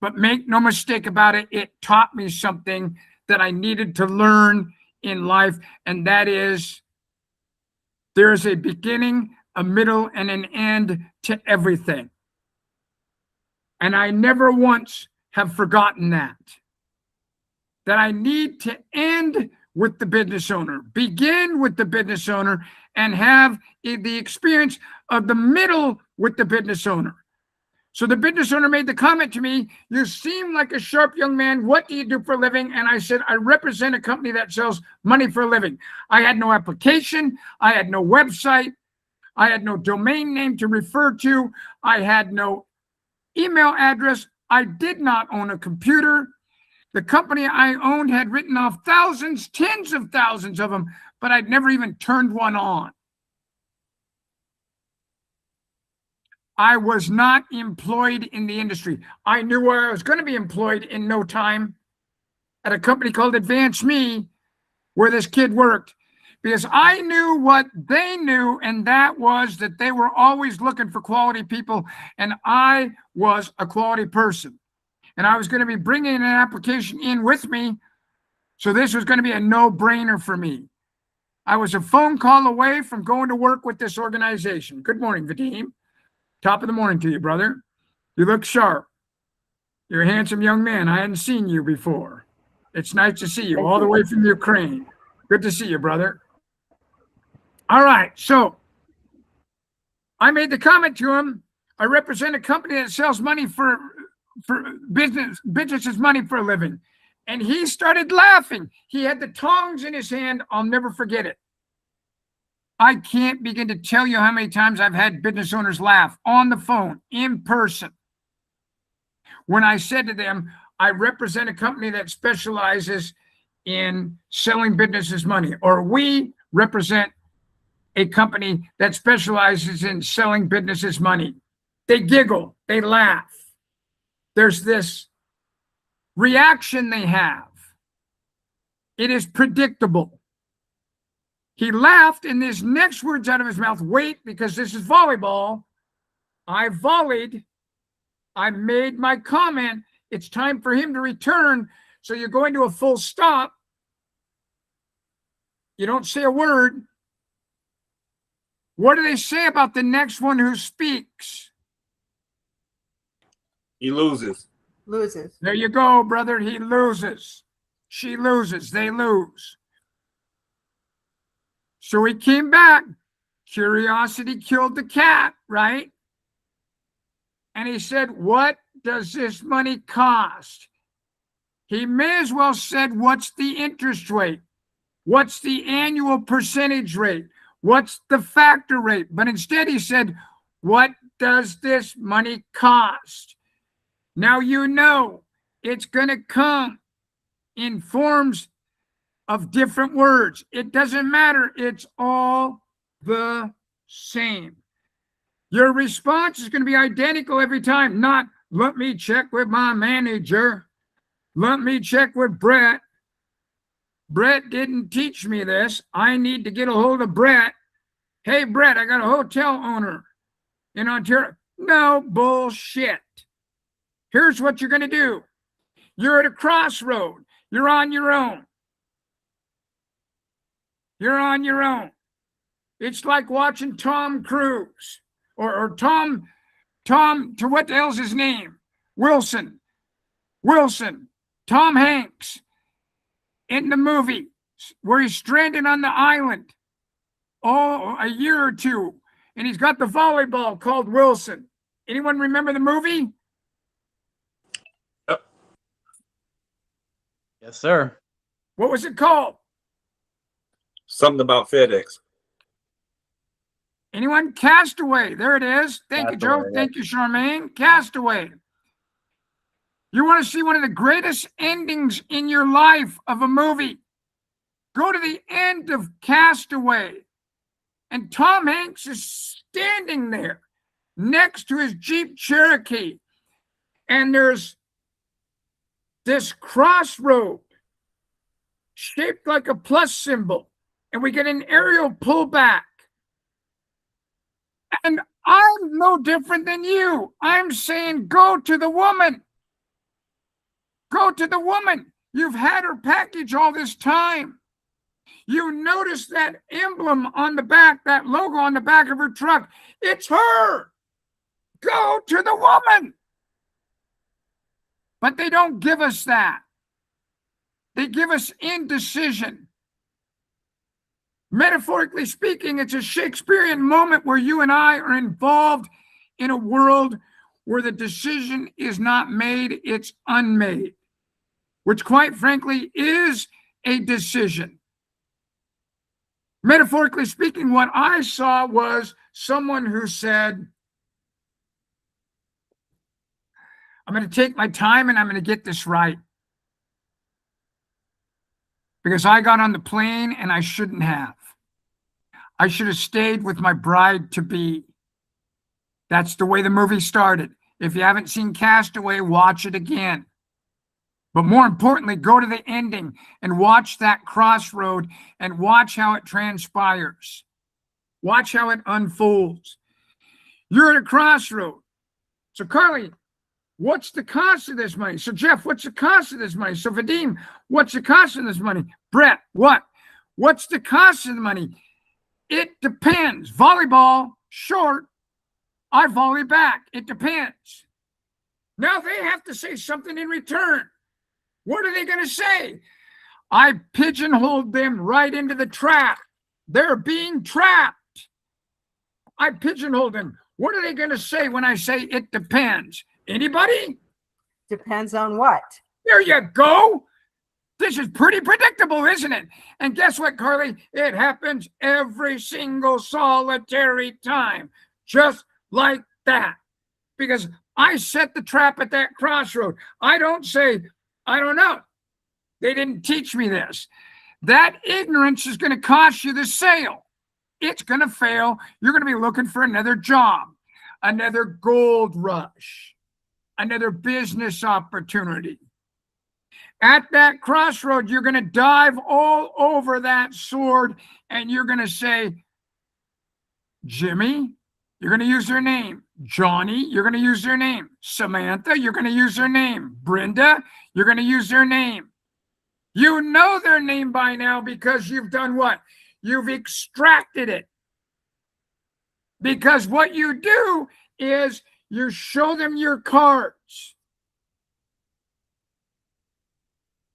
But make no mistake about it, it taught me something that I needed to learn in life, and that is there is a beginning, a middle, and an end to everything. And I never once have forgotten that I need to end with the business owner, begin with the business owner, and have the experience of the middle with the business owner. So the business owner made the comment to me, you seem like a sharp young man. What do you do for a living? And I said, I represent a company that sells money for a living. I had no application. I had no website. I had no domain name to refer to. I had no email address. I did not own a computer. The company I owned had written off thousands, tens of thousands of them, but I'd never even turned one on. I was not employed in the industry. I knew where I was going to be employed in no time at a company called Advance Me, where this kid worked, because I knew what they knew, and that was that they were always looking for quality people, and I was a quality person. And I was going to be bringing an application in with me, so this was going to be a no-brainer for me. I was a phone call away from going to work with this organization. Good morning, Vadim. Top of the morning to you, brother. You look sharp. You're a handsome young man. I hadn't seen you before. It's nice to see you all the way from Ukraine. Good to see you, brother. All right, so I made the comment to him. I represent a company that sells money for businesses money for a living. And he started laughing. He had the tongs in his hand. I'll never forget it. I can't begin to tell you how many times I've had business owners laugh on the phone, in person, when I said to them, I represent a company that specializes in selling businesses money, or we represent a company that specializes in selling businesses money. They giggle, they laugh. There's this reaction they have. It is predictable. He laughed, and his next words out of his mouth, wait, because this is volleyball. I volleyed. I made my comment. It's time for him to return. So you're going to a full stop. You don't say a word. What do they say about the next one who speaks? He loses. Loses. There you go, brother. He loses. She loses. They lose. So he came back. Curiosity killed the cat, right? And he said, what does this money cost? He may as well said, what's the interest rate? What's the annual percentage rate? What's the factor rate? But instead he said, what does this money cost? Now you know it's going to come in forms of different words. It doesn't matter. It's all the same. Your response is going to be identical every time. Not, let me check with my manager. Let me check with Brett. Brett didn't teach me this. I need to get a hold of Brett. Hey, Brett, I got a hotel owner in Ontario. No bullshit. Here's what you're going to do. You're at a crossroad. You're on your own. You're on your own. It's like watching Tom Cruise or Tom, to what the hell's his name? Wilson, Tom Hanks in the movie where he's stranded on the island, a year or two, and he's got the volleyball called Wilson. Anyone remember the movie? Yep. Yes, sir. What was it called? Something about FedEx. Anyone? Castaway. There it is. Thank you, Joe. Castaway, Thank you, Charmaine. Castaway. You want to see one of the greatest endings in your life of a movie? Go to the end of Castaway. And Tom Hanks is standing there next to his Jeep Cherokee. And there's this crossroad shaped like a plus symbol. And we get an aerial pullback. And I'm no different than you. I'm saying go to the woman. Go to the woman. You've had her package all this time. You notice that emblem on the back, that logo on the back of her truck. It's her. Go to the woman. But they don't give us that. They give us indecision. Metaphorically speaking, it's a Shakespearean moment where you and I are involved in a world where the decision is not made, it's unmade, which quite frankly is a decision. Metaphorically speaking, what I saw was someone who said, I'm going to take my time and I'm going to get this right. Because I got on the plane and I shouldn't have. I should have stayed with my bride-to-be. That's the way the movie started. If you haven't seen Castaway, watch it again. But more importantly, go to the ending and watch that crossroad and watch how it transpires. Watch how it unfolds. You're at a crossroad. So Carly, what's the cost of this money? So Jeff, what's the cost of this money? So Vadim, what's the cost of this money? Brett, what? What's the cost of the money? It depends. Volleyball, short. I volley back. It depends. Now they have to say something in return. What are they going to say? I pigeonholed them right into the trap. They're being trapped. I pigeonholed them. What are they going to say when I say it depends? Anybody? Depends on what? There you go. This is pretty predictable, isn't it? And guess what, Carly? It happens every single solitary time. Just like that. Because I set the trap at that crossroad. I don't say, I don't know. They didn't teach me this. That ignorance is going to cost you the sale. It's going to fail. You're going to be looking for another job, another gold rush, another business opportunity. At that crossroad, you're going to dive all over that sword and you're going to say, Jimmy, you're going to use their name. Johnny, you're going to use their name. Samantha, you're going to use their name. Brenda, you're going to use their name. You know their name by now because you've done what? You've extracted it. Because what you do is you show them your cards.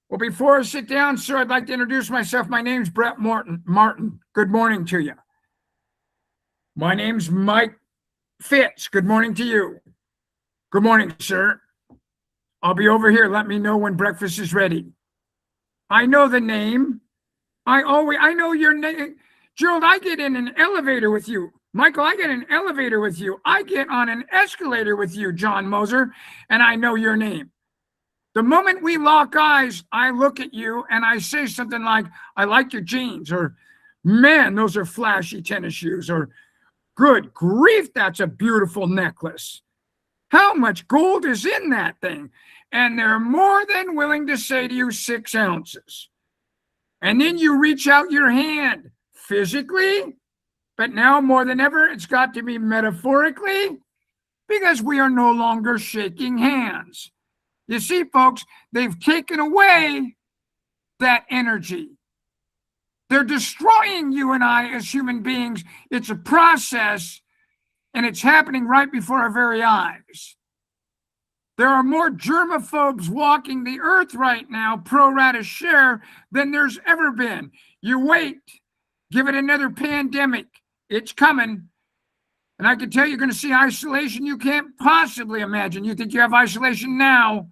Well, before I sit down, sir, I'd like to introduce myself. My name's Brett Martin. Good morning to you. My name's Mike Fitz. Good morning to you. Good morning, sir. I'll be over here. Let me know when breakfast is ready. I know the name. I know your name. Gerald, I get in an elevator with you. Michael, I get in an elevator with you. I get on an escalator with you, John Moser, and I know your name. The moment we lock eyes, I look at you and I say something like, I like your jeans, or man, those are flashy tennis shoes, or good grief, that's a beautiful necklace. How much gold is in that thing? And they're more than willing to say to you 6 ounces. And then you reach out your hand physically, but now more than ever, it's got to be metaphorically, because we are no longer shaking hands. You see, folks, they've taken away that energy. They're destroying you and I as human beings. It's a process, and it's happening right before our very eyes. There are more germaphobes walking the earth right now, pro rata share, than there's ever been. You wait, give it another pandemic. It's coming. And I can tell you're going to see isolation you can't possibly imagine. You think you have isolation now.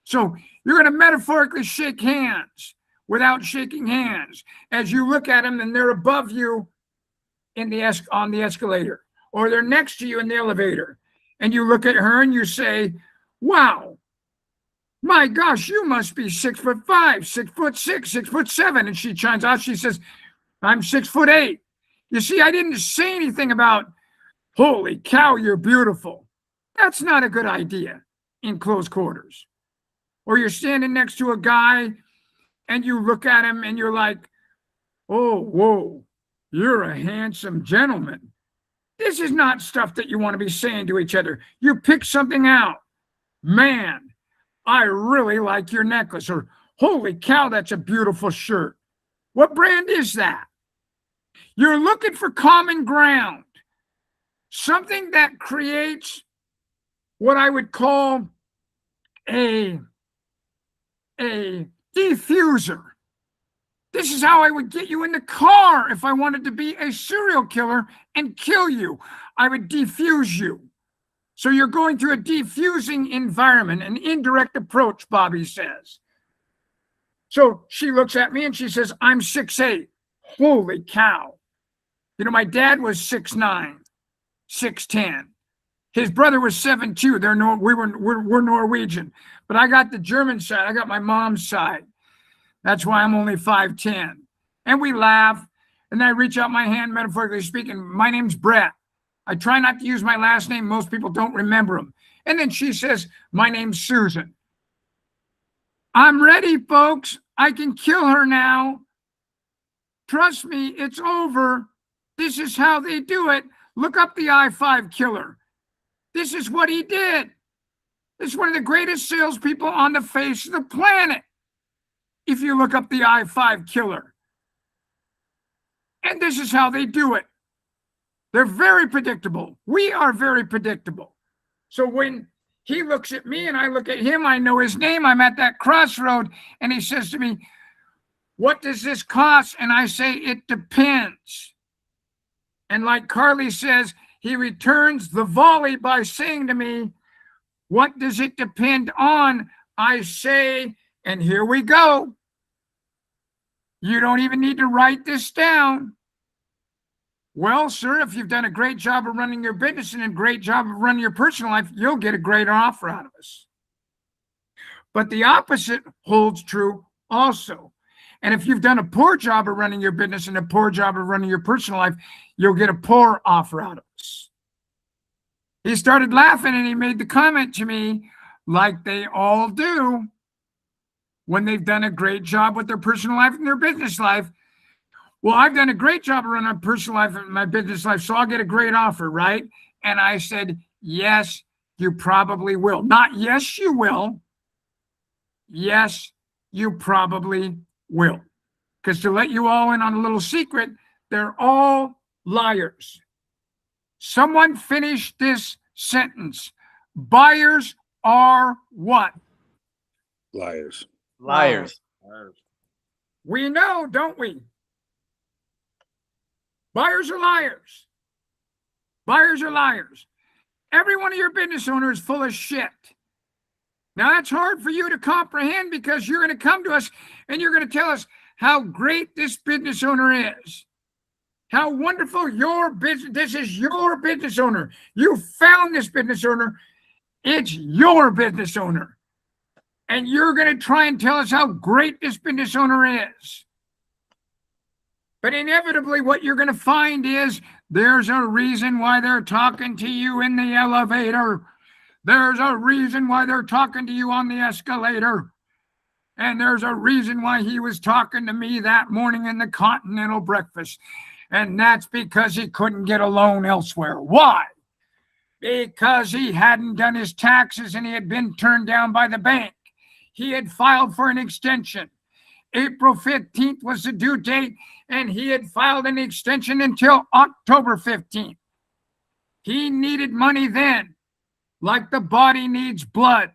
So you're going to metaphorically shake hands without shaking hands as you look at them and they're above you on the escalator, or they're next to you in the elevator. And you look at her and you say, wow, my gosh, you must be 6'5", 6'6", 6'7". And she chimes out, she says, I'm 6'8". You see, I didn't say anything about, holy cow, you're beautiful. That's not a good idea in close quarters. Or you're standing next to a guy and you look at him and you're like, oh, whoa, you're a handsome gentleman. This is not stuff that you want to be saying to each other. You pick something out. Man, I really like your necklace. Or, holy cow, that's a beautiful shirt. What brand is that? You're looking for common ground. Something that creates what I would call a diffuser. This is how I would get you in the car if I wanted to be a serial killer and kill you. I would defuse you. So you're going through a defusing environment, an indirect approach, Bobby says. So she looks at me and she says, I'm 6'8". Holy cow. You know, my dad was 6'9", 6'10". His brother was 7'2". We're Norwegian. But I got the German side. I got my mom's side. That's why I'm only 5'10". And we laugh. And I reach out my hand, metaphorically speaking. My name's Brett. I try not to use my last name. Most people don't remember them. And then she says, my name's Susan. I'm ready, folks. I can kill her now. Trust me, it's over. This is how they do it. Look up the I-5 killer. This is what he did. This is one of the greatest salespeople on the face of the planet. If you look up the I-5 killer. And this is how they do it. They're very predictable. We are very predictable. So when he looks at me and I look at him, I know his name. I'm at that crossroad. And he says to me, what does this cost? And I say, it depends. And like Carly says, he returns the volley by saying to me, what does it depend on? I say, and here we go. You don't even need to write this down. Well, sir, if you've done a great job of running your business and a great job of running your personal life, you'll get a greater offer out of us. But the opposite holds true also. And if you've done a poor job of running your business and a poor job of running your personal life, you'll get a poor offer out of us. He started laughing and he made the comment to me, like they all do when they've done a great job with their personal life and their business life. Well, I've done a great job of running my personal life and my business life, so I'll get a great offer, right? And I said, yes, you probably will. Not yes, you will. Yes, you probably will. Because to let you all in on a little secret, they're all liars. Someone finish this sentence. Buyers are what? Liars. Liars. We know, don't we? Buyers are liars. Buyers are liars. Every one of your business owners is full of shit. Now, that's hard for you to comprehend because you're going to come to us and you're going to tell us how great this business owner is. How wonderful your business, this is your business owner. You found this business owner. It's your business owner. And you're going to try and tell us how great this business owner is. But inevitably, what you're going to find is there's a reason why they're talking to you in the elevator. There's a reason why they're talking to you on the escalator. And there's a reason why he was talking to me that morning in the continental breakfast. And that's because he couldn't get a loan elsewhere. Why? Because he hadn't done his taxes and he had been turned down by the bank. He had filed for an extension. April 15th was the due date, and he had filed an extension until October 15th. He needed money then, like the body needs blood.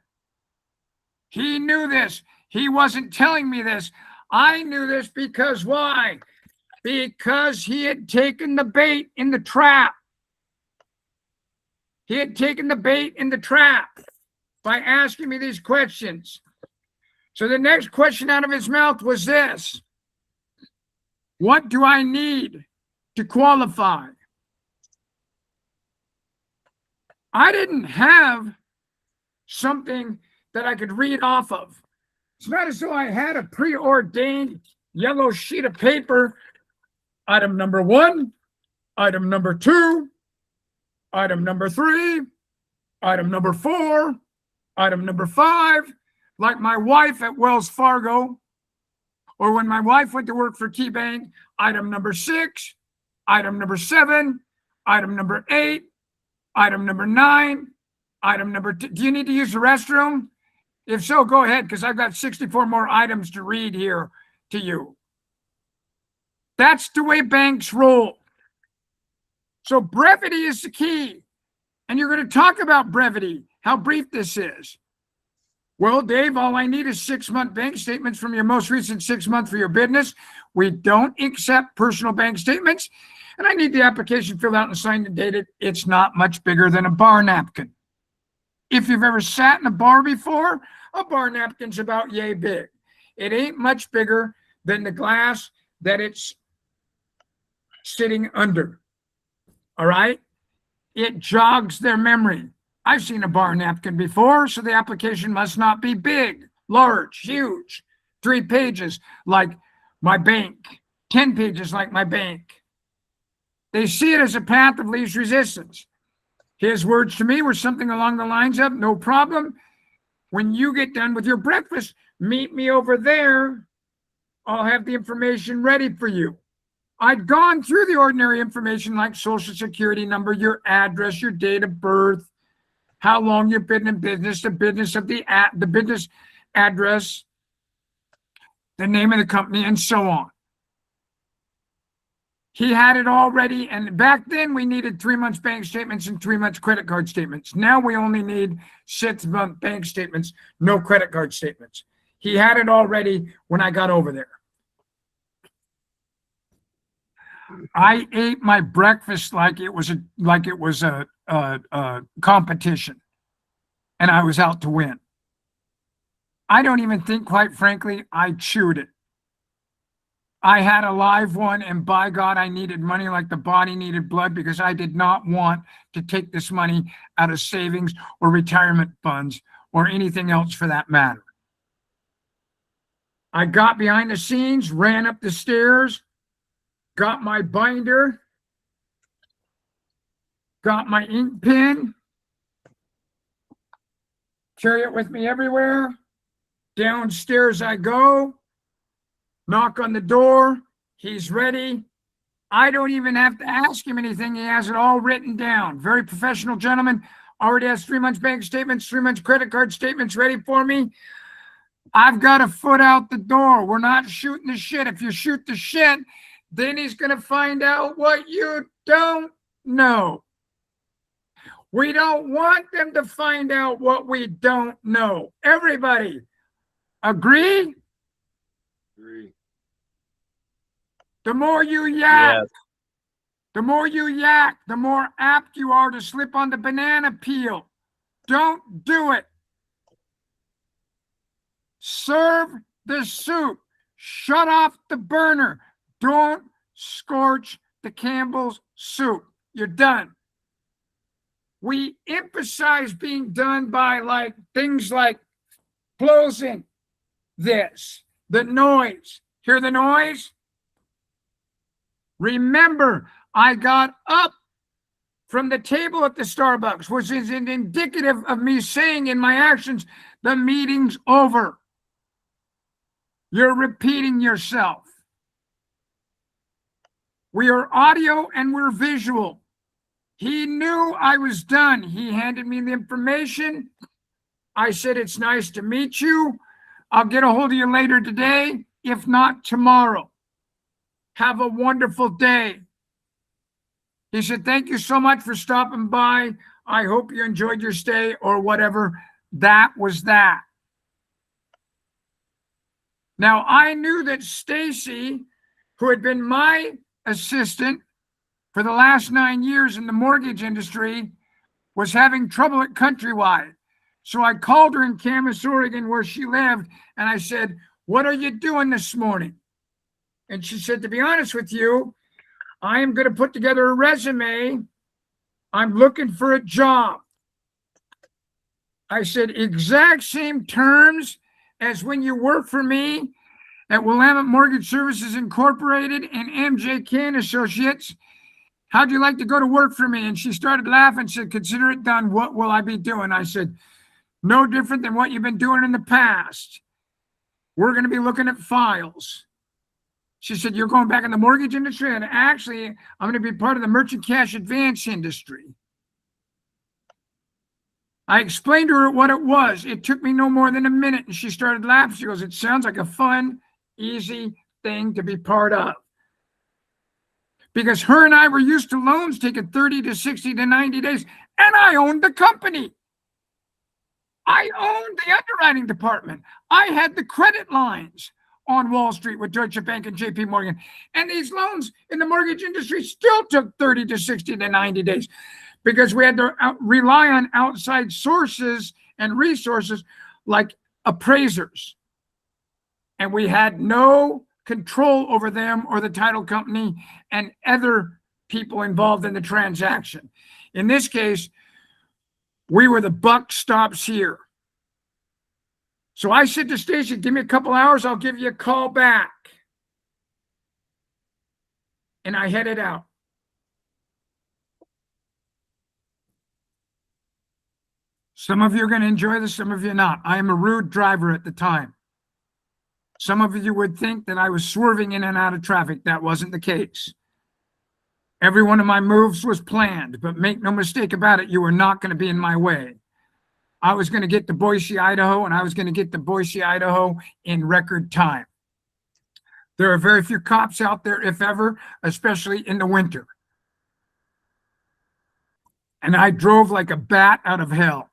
He knew this. He wasn't telling me this. I knew this because why? Because he had taken the bait in the trap. He had taken the bait in the trap by asking me these questions. So the next question out of his mouth was this: what do I need to qualify? I didn't have something that I could read off of. It's not as though I had a preordained yellow sheet of paper. Item number 1, item number 2, item number 3, item number 4, item number 5, like my wife at Wells Fargo, or when my wife went to work for KeyBank, item number 6, item number 7, item number 8, item number 9, item number 10. Do you need to use the restroom? If so, go ahead, because I've got 64 more items to read here to you. That's the way banks roll. So brevity is the key. And you're going to talk about brevity, how brief this is. Well, Dave, all I need is 6-month bank statements from your most recent 6 months for your business. We don't accept personal bank statements. And I need the application filled out and signed and dated. It's not much bigger than a bar napkin. If you've ever sat in a bar before, a bar napkin's about yay big. It ain't much bigger than the glass that it's sitting under. All right? It jogs their memory. I've seen a bar napkin before, so the application must not be big, large, huge. 3 pages like my bank, 10 pages like my bank. They see it as a path of least resistance. His words to me were something along the lines of, no problem. When you get done with your breakfast, meet me over there. I'll have the information ready for you. I'd gone through the ordinary information like social security number, your address, your date of birth, how long you've been in business, the business of the business address, the name of the company, and so on. He had it all ready, and back then we needed 3 months bank statements and 3 months credit card statements. Now we only need 6-month bank statements, no credit card statements. He had it all ready when I got over there. I ate my breakfast like it was a competition, and I was out to win. I don't even think, quite frankly, I chewed it. I had a live one, and by God, I needed money like the body needed blood, because I did not want to take this money out of savings or retirement funds or anything else for that matter. I got behind the scenes, ran up the stairs, got my binder, got my ink pen, carry it with me everywhere. Downstairs I go, knock on the door. He's ready. I don't even have to ask him anything. He has it all written down. Very professional gentleman. Already has 3 months bank statements, 3 months credit card statements ready for me. I've got a foot out the door. We're not shooting the shit. If you shoot the shit, then he's going to find out what you don't know. We don't want them to find out what we don't know. Everybody, agree? Agree. The more you yak, Yes. the more you yak, the more apt you are to slip on the banana peel. Don't do it. Serve the soup. Shut off the burner. Don't scorch the Campbell's soup. You're done. We emphasize being done by things like closing this, the noise. Hear the noise? Remember, I got up from the table at the Starbucks, which is indicative of me saying in my actions, the meeting's over. You're repeating yourself. We are audio and we're visual. He knew I was done. He handed me the information. I said, it's nice to meet you. I'll get a hold of you later today, if not tomorrow. Have a wonderful day. He said, thank you so much for stopping by. I hope you enjoyed your stay or whatever. That was that. Now, I knew that Stacy, who had been my assistant for the last 9 years in the mortgage industry, was having trouble at Countrywide. So I called her in Camas, Oregon, where she lived, and I said, what are you doing this morning? And she said, to be honest with you, I am going to put together a resume. I'm looking for a job. I said, exact same terms as when you work for me at Willamette Mortgage Services Incorporated and MJ Can Associates. How'd you like to go to work for me? And she started laughing and said, consider it done. What will I be doing? I said, no different than what you've been doing in the past. We're going to be looking at files. She said, you're going back in the mortgage industry? And actually, I'm going to be part of the merchant cash advance industry. I explained to her what it was. It took me no more than a minute, and she started laughing. She goes, it sounds like a fun, easy thing to be part of. Because her and I were used to loans taking 30 to 60 to 90 days, and I owned the company. I owned the underwriting department. I had the credit lines on Wall Street with Deutsche Bank and JP Morgan. And these loans in the mortgage industry still took 30 to 60 to 90 days because we had to rely on outside sources and resources like appraisers. And we had no control over them or the title company and other people involved in the transaction. In this case, we were the buck stops here. So I said to Stacy, give me a couple hours, I'll give you a call back. And I headed out. Some of you are going to enjoy this, some of you not. I am a rude driver at the time. Some of you would think that I was swerving in and out of traffic. That wasn't the case. Every one of my moves was planned, but make no mistake about it, you were not going to be in my way. I was going to get to Boise, Idaho, and I was going to get to Boise, Idaho in record time. There are very few cops out there, if ever, especially in the winter. And I drove like a bat out of hell.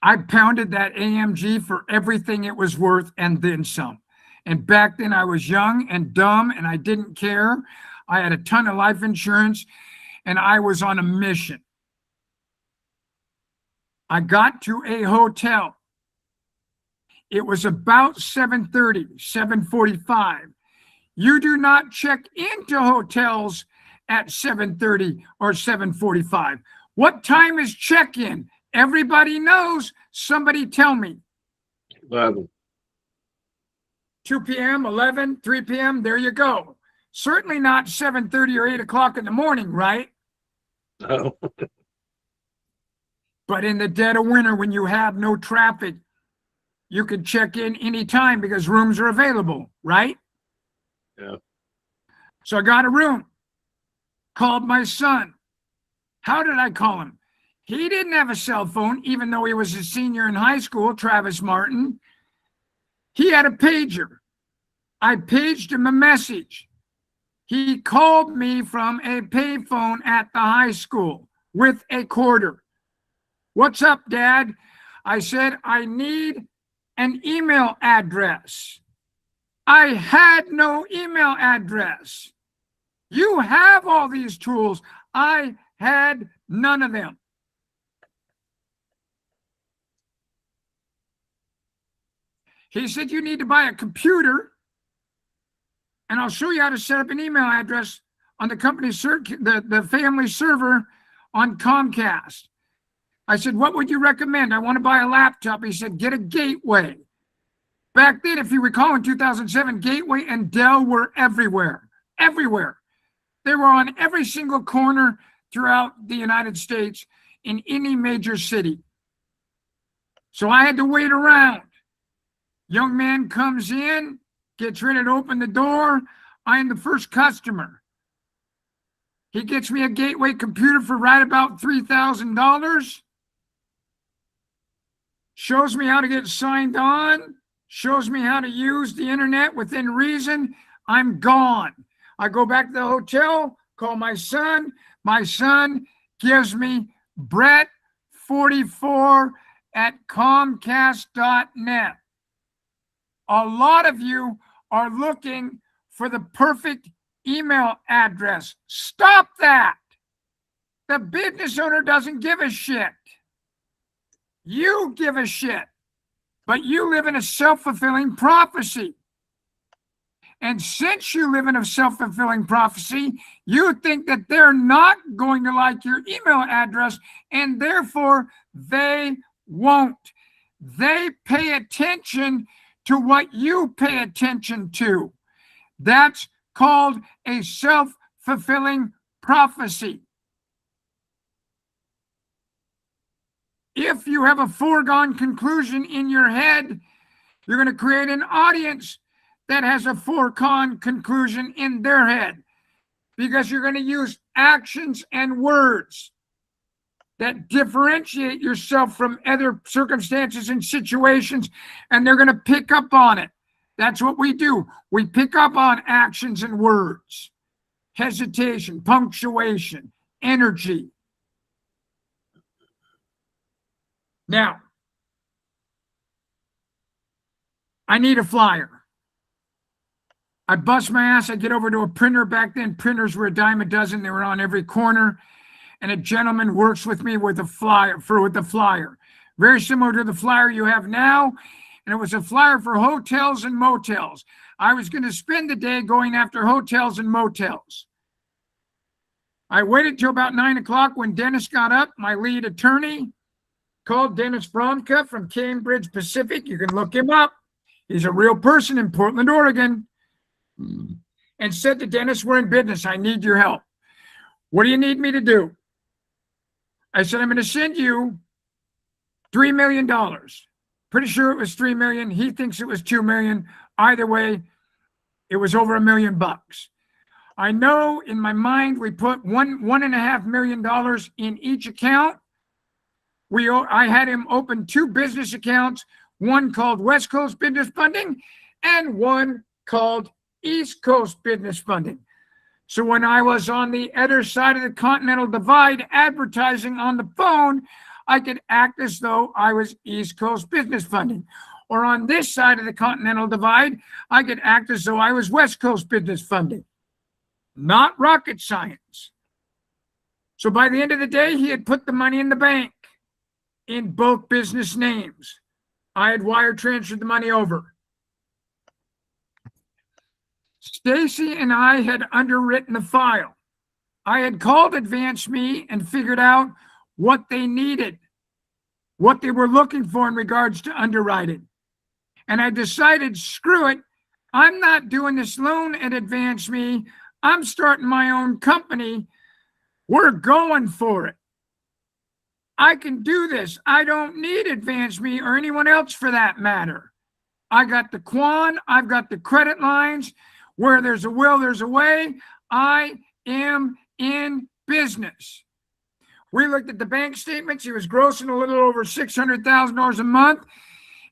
I pounded that AMG for everything it was worth and then some. And back then I was young and dumb and I didn't care. I had a ton of life insurance and I was on a mission. I got to a hotel. It was about 7:30, 7:45. You do not check into hotels at 7:30 or 7:45. What time is check-in? Everybody knows. Somebody tell me. 11. 2 p.m., 11, 3 p.m., there you go. Certainly not 7:30 or 8 o'clock in the morning, right? No. But in the dead of winter, when you have no traffic, you can check in anytime because rooms are available, right? Yeah. So I got a room, called my son. How did I call him? He didn't have a cell phone, even though he was a senior in high school, Travis Martin. He had a pager. I paged him a message. He called me from a payphone at the high school with a quarter. What's up, Dad? I said, I need an email address. I had no email address. You have all these tools. I had none of them. He said, you need to buy a computer, and I'll show you how to set up an email address on the company the family server on Comcast. I said, what would you recommend? I want to buy a laptop. He said, get a Gateway. Back then, if you recall, in 2007, Gateway and Dell were everywhere, everywhere. They were on every single corner throughout the United States in any major city. So I had to wait around. Young man comes in, gets ready to open the door. I am the first customer. He gets me a Gateway computer for right about $3,000. Shows me how to get signed on. Shows me how to use the internet within reason. I'm gone. I go back to the hotel, call my son. My son gives me Brett44@Comcast.net. A lot of you are looking for the perfect email address. Stop that. The business owner doesn't give a shit. You give a shit. But you live in a self-fulfilling prophecy. And since you live in a self-fulfilling prophecy, you think that they're not going to like your email address, and therefore they won't. They pay attention to what you pay attention to. That's called a self-fulfilling prophecy. If you have a foregone conclusion in your head, you're going to create an audience that has a foregone conclusion in their head, because you're going to use actions and words that differentiate yourself from other circumstances and situations, and they're going to pick up on it. That's what we do. We pick up on actions and words, hesitation, punctuation, energy. Now, I need a flyer. I bust my ass. I get over to a printer. Back then, printers were a dime a dozen. They were on every corner. And a gentleman works with me with a flyer, very similar to the flyer you have now. And it was a flyer for hotels and motels. I was going to spend the day going after hotels and motels. I waited till about 9 o'clock when Dennis got up, my lead attorney, called Dennis Bromka from Cambridge Pacific. You can look him up. He's a real person in Portland, Oregon. And said to Dennis, we're in business. I need your help. What do you need me to do? I said, I'm going to send you $3 million. Pretty sure it was $3 million. He thinks it was $2 million. Either way, it was over $1 million. I know in my mind we put $1.5 million in each account. I had him open 2 business accounts, one called West Coast Business Funding and one called East Coast Business Funding. So when I was on the other side of the Continental Divide advertising on the phone, I could act as though I was East Coast Business Funding. Or on this side of the Continental Divide, I could act as though I was West Coast Business Funding. Not rocket science. So by the end of the day, he had put the money in the bank in both business names. I had wire transferred the money over. Stacy and I had underwritten the file. I had called AdvanceMe and figured out what they needed, what they were looking for in regards to underwriting. And I decided, screw it, I'm not doing this loan at AdvanceMe. I'm starting my own company. We're going for it. I can do this. I don't need AdvanceMe or anyone else for that matter. I got the Quan, I've got the credit lines. Where there's a will, there's a way. I am in business. We looked at the bank statements. He was grossing a little over $600,000 a month.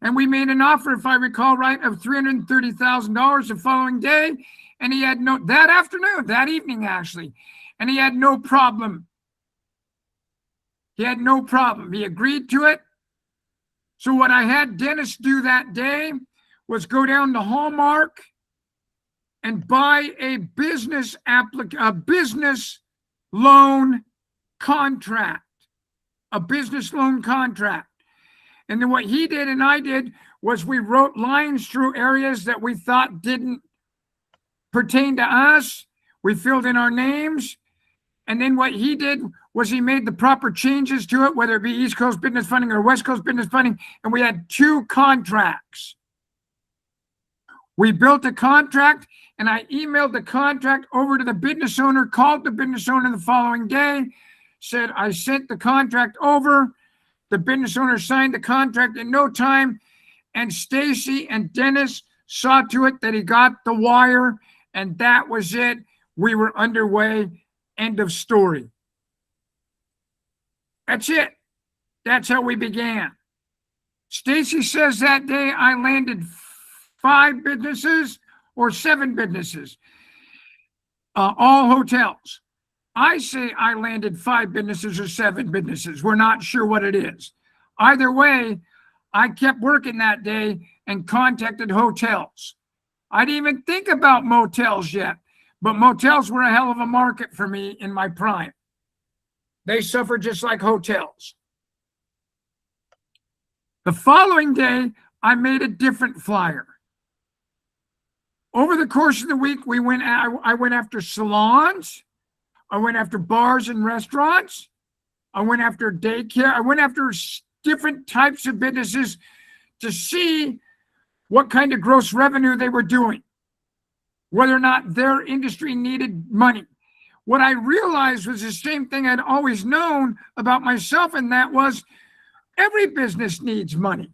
And we made an offer, if I recall right, of $330,000 the following day. And he had that evening actually. And he had no problem. He had no problem. He agreed to it. So what I had Dennis do that day was go down to Hallmark and buy a business loan contract, a business loan contract. And then what he did and I did was we wrote lines through areas that we thought didn't pertain to us. We filled in our names. And then what he did was he made the proper changes to it, whether it be East Coast Business Funding or West Coast Business Funding. And we had 2 contracts. We built a contract, and I emailed the contract over to the business owner, called the business owner the following day, said I sent the contract over. The business owner signed the contract in no time, and Stacy and Dennis saw to it that he got the wire, and that was it. We were underway. End of story. That's it. That's how we began. Stacy says that day I landed 5 businesses or 7 businesses, all hotels. I say I landed 5 businesses or 7 businesses. We're not sure what it is. Either way, I kept working that day and contacted hotels. I didn't even think about motels yet, but motels were a hell of a market for me in my prime. They suffer just like hotels. The following day, I made a different flyer. Over the course of the week, I went after salons. I went after bars and restaurants. I went after daycare. I went after different types of businesses to see what kind of gross revenue they were doing, whether or not their industry needed money. What I realized was the same thing I'd always known about myself, and that was every business needs money.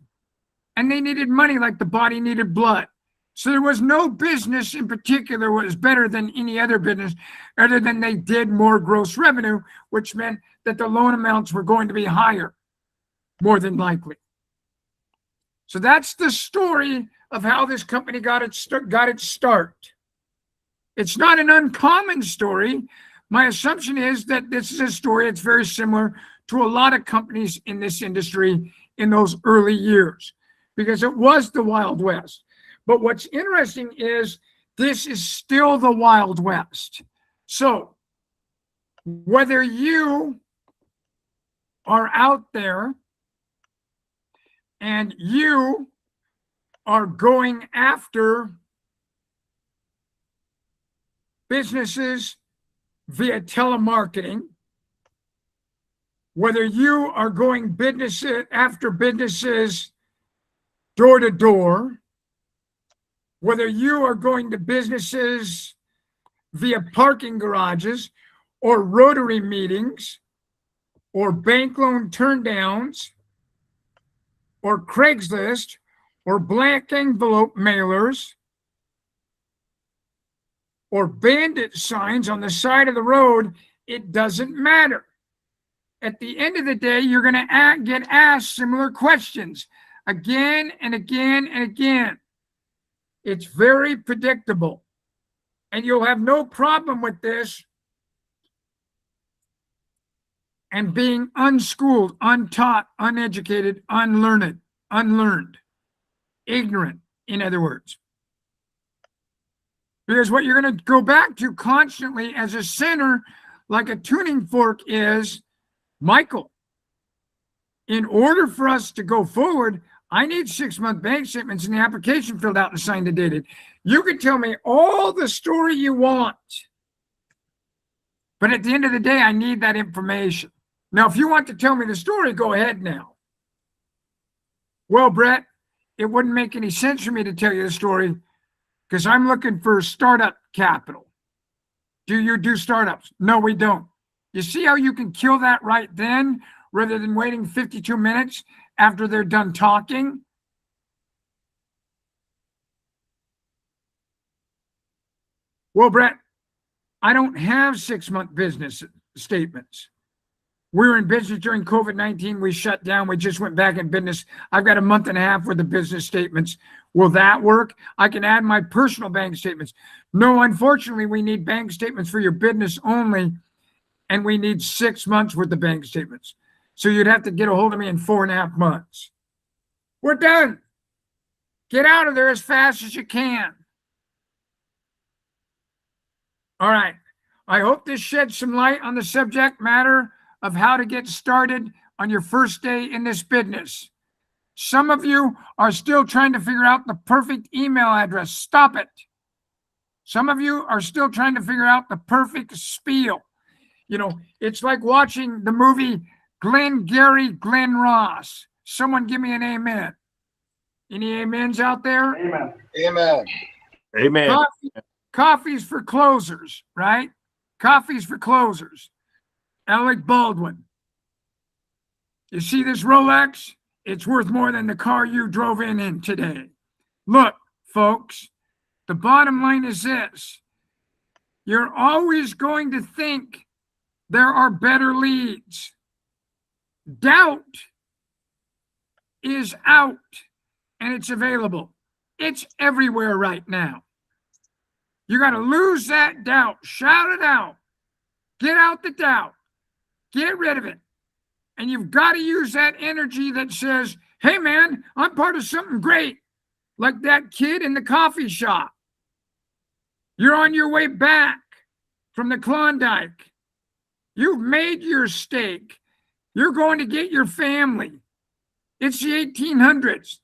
And they needed money like the body needed blood. So there was no business in particular was better than any other business, other than they did more gross revenue, which meant that the loan amounts were going to be higher, more than likely. So that's the story of how this company got its start. It's not an uncommon story. My assumption is that this is a story that's very similar to a lot of companies in this industry in those early years, because it was the Wild West. But what's interesting is this is still the Wild West. So whether you are out there and you are going after businesses via telemarketing, whether you are going after businesses door to door, whether you are going to businesses via parking garages or Rotary meetings or bank loan turndowns or Craigslist or blank envelope mailers or bandit signs on the side of the road, it doesn't matter. At the end of the day, you're going to get asked similar questions again and again and again. It's very predictable, and you'll have no problem with this and being unschooled, untaught, uneducated, unlearned, ignorant, in other words. Because what you're going to go back to constantly as a center, like a tuning fork, is, Michael, in order for us to go forward, I need 6-month bank statements and the application filled out and signed and dated. You can tell me all the story you want. But at the end of the day, I need that information. Now, if you want to tell me the story, go ahead now. Well, Brett, it wouldn't make any sense for me to tell you the story because I'm looking for startup capital. Do you do startups? No, we don't. You see how you can kill that right then rather than waiting 52 minutes after they're done talking? Well, Brett, I don't have 6-month business statements. We were in business during COVID-19. We shut down. We just went back in business. I've got a month and a half worth of business statements. Will that work? I can add my personal bank statements. No, unfortunately, we need bank statements for your business only, and we need 6 months worth of bank statements. So you'd have to get a hold of me in 4.5 months. We're done. Get out of there as fast as you can. All right. I hope this sheds some light on the subject matter of how to get started on your first day in this business. Some of you are still trying to figure out the perfect email address. Stop it. Some of you are still trying to figure out the perfect spiel. You know, it's like watching the movie Glenn Gary, Glenn Ross. Someone give me an amen. Any amens out there? Amen. Amen. Amen. Coffee's for closers, right? Coffee's for closers. Alec Baldwin. You see this Rolex? It's worth more than the car you drove in today. Look, folks, the bottom line is this. You're always going to think there are better leads. Doubt is out and it's available. It's everywhere right now. You got to lose that doubt. Shout it out. Get out the doubt. Get rid of it. And you've got to use that energy that says, hey, man, I'm part of something great. Like that kid in the coffee shop. You're on your way back from the Klondike. You've made your stake. You're going to get your family. It's the 1800s.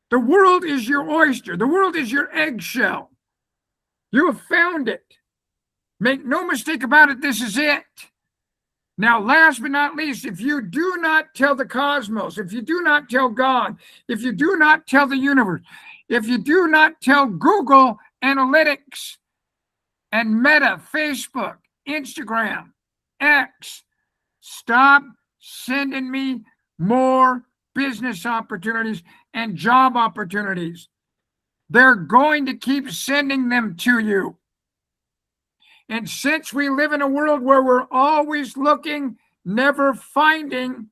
The world is your oyster. The world is your eggshell. You have found it. Make no mistake about it, this is it. Now, last but not least, if you do not tell the cosmos, if you do not tell God, if you do not tell the universe, if you do not tell Google Analytics and Meta, Facebook, Instagram, X, stop sending me more business opportunities and job opportunities. They're going to keep sending them to you. And since we live in a world where we're always looking, never finding,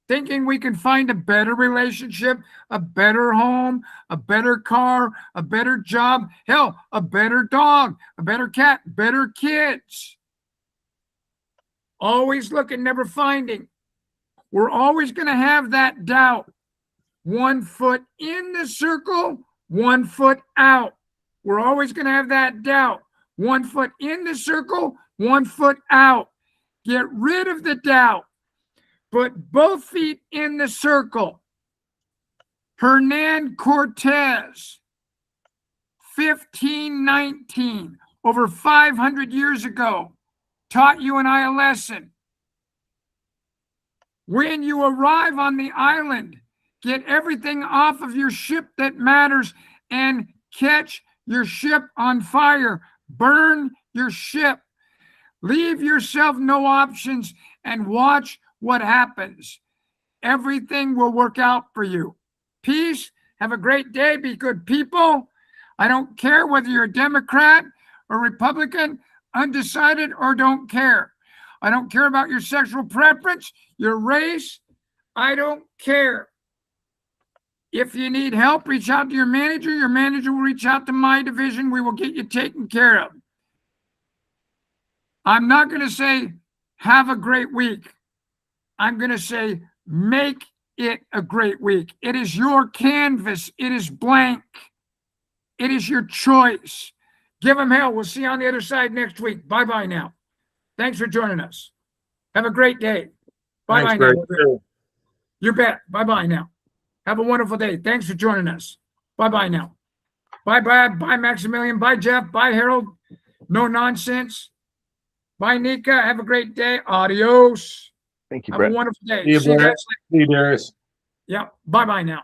thinking we can find a better relationship, a better home, a better car, a better job, hell, a better dog, a better cat, better kids. Always looking, never finding. We're always going to have that doubt. 1 foot in the circle, 1 foot out. We're always going to have that doubt. 1 foot in the circle, 1 foot out. Get rid of the doubt. Put both feet in the circle. Hernan Cortez, 1519, over 500 years ago, taught you and I a lesson. When you arrive on the island, get everything off of your ship that matters and catch your ship on fire. Burn your ship. Leave yourself no options and watch what happens. Everything will work out for you. Peace. Have a great day. Be good people. I don't care whether you're a Democrat or Republican, undecided or don't care. I don't care about your sexual preference, your race. I don't care. If you need help, reach out to your manager. Your manager will reach out to my division. We will get you taken care of. I'm not going to say, have a great week. I'm going to say, make it a great week. It is your canvas. It is blank. It is your choice. Give them hell. We'll see you on the other side next week. Bye-bye now. Thanks for joining us. Have a great day. Bye-bye now. Greg. You bet. Bye-bye now. Have a wonderful day. Thanks for joining us. Bye-bye now. Bye, Brad. Bye, Maximilian. Bye, Jeff. Bye, Harold. No nonsense. Bye, Nika. Have a great day. Adios. Thank you, Have a Brett. wonderful day. See you, See you Brett. guys later. See you, Darius. Yeah. Bye-bye now.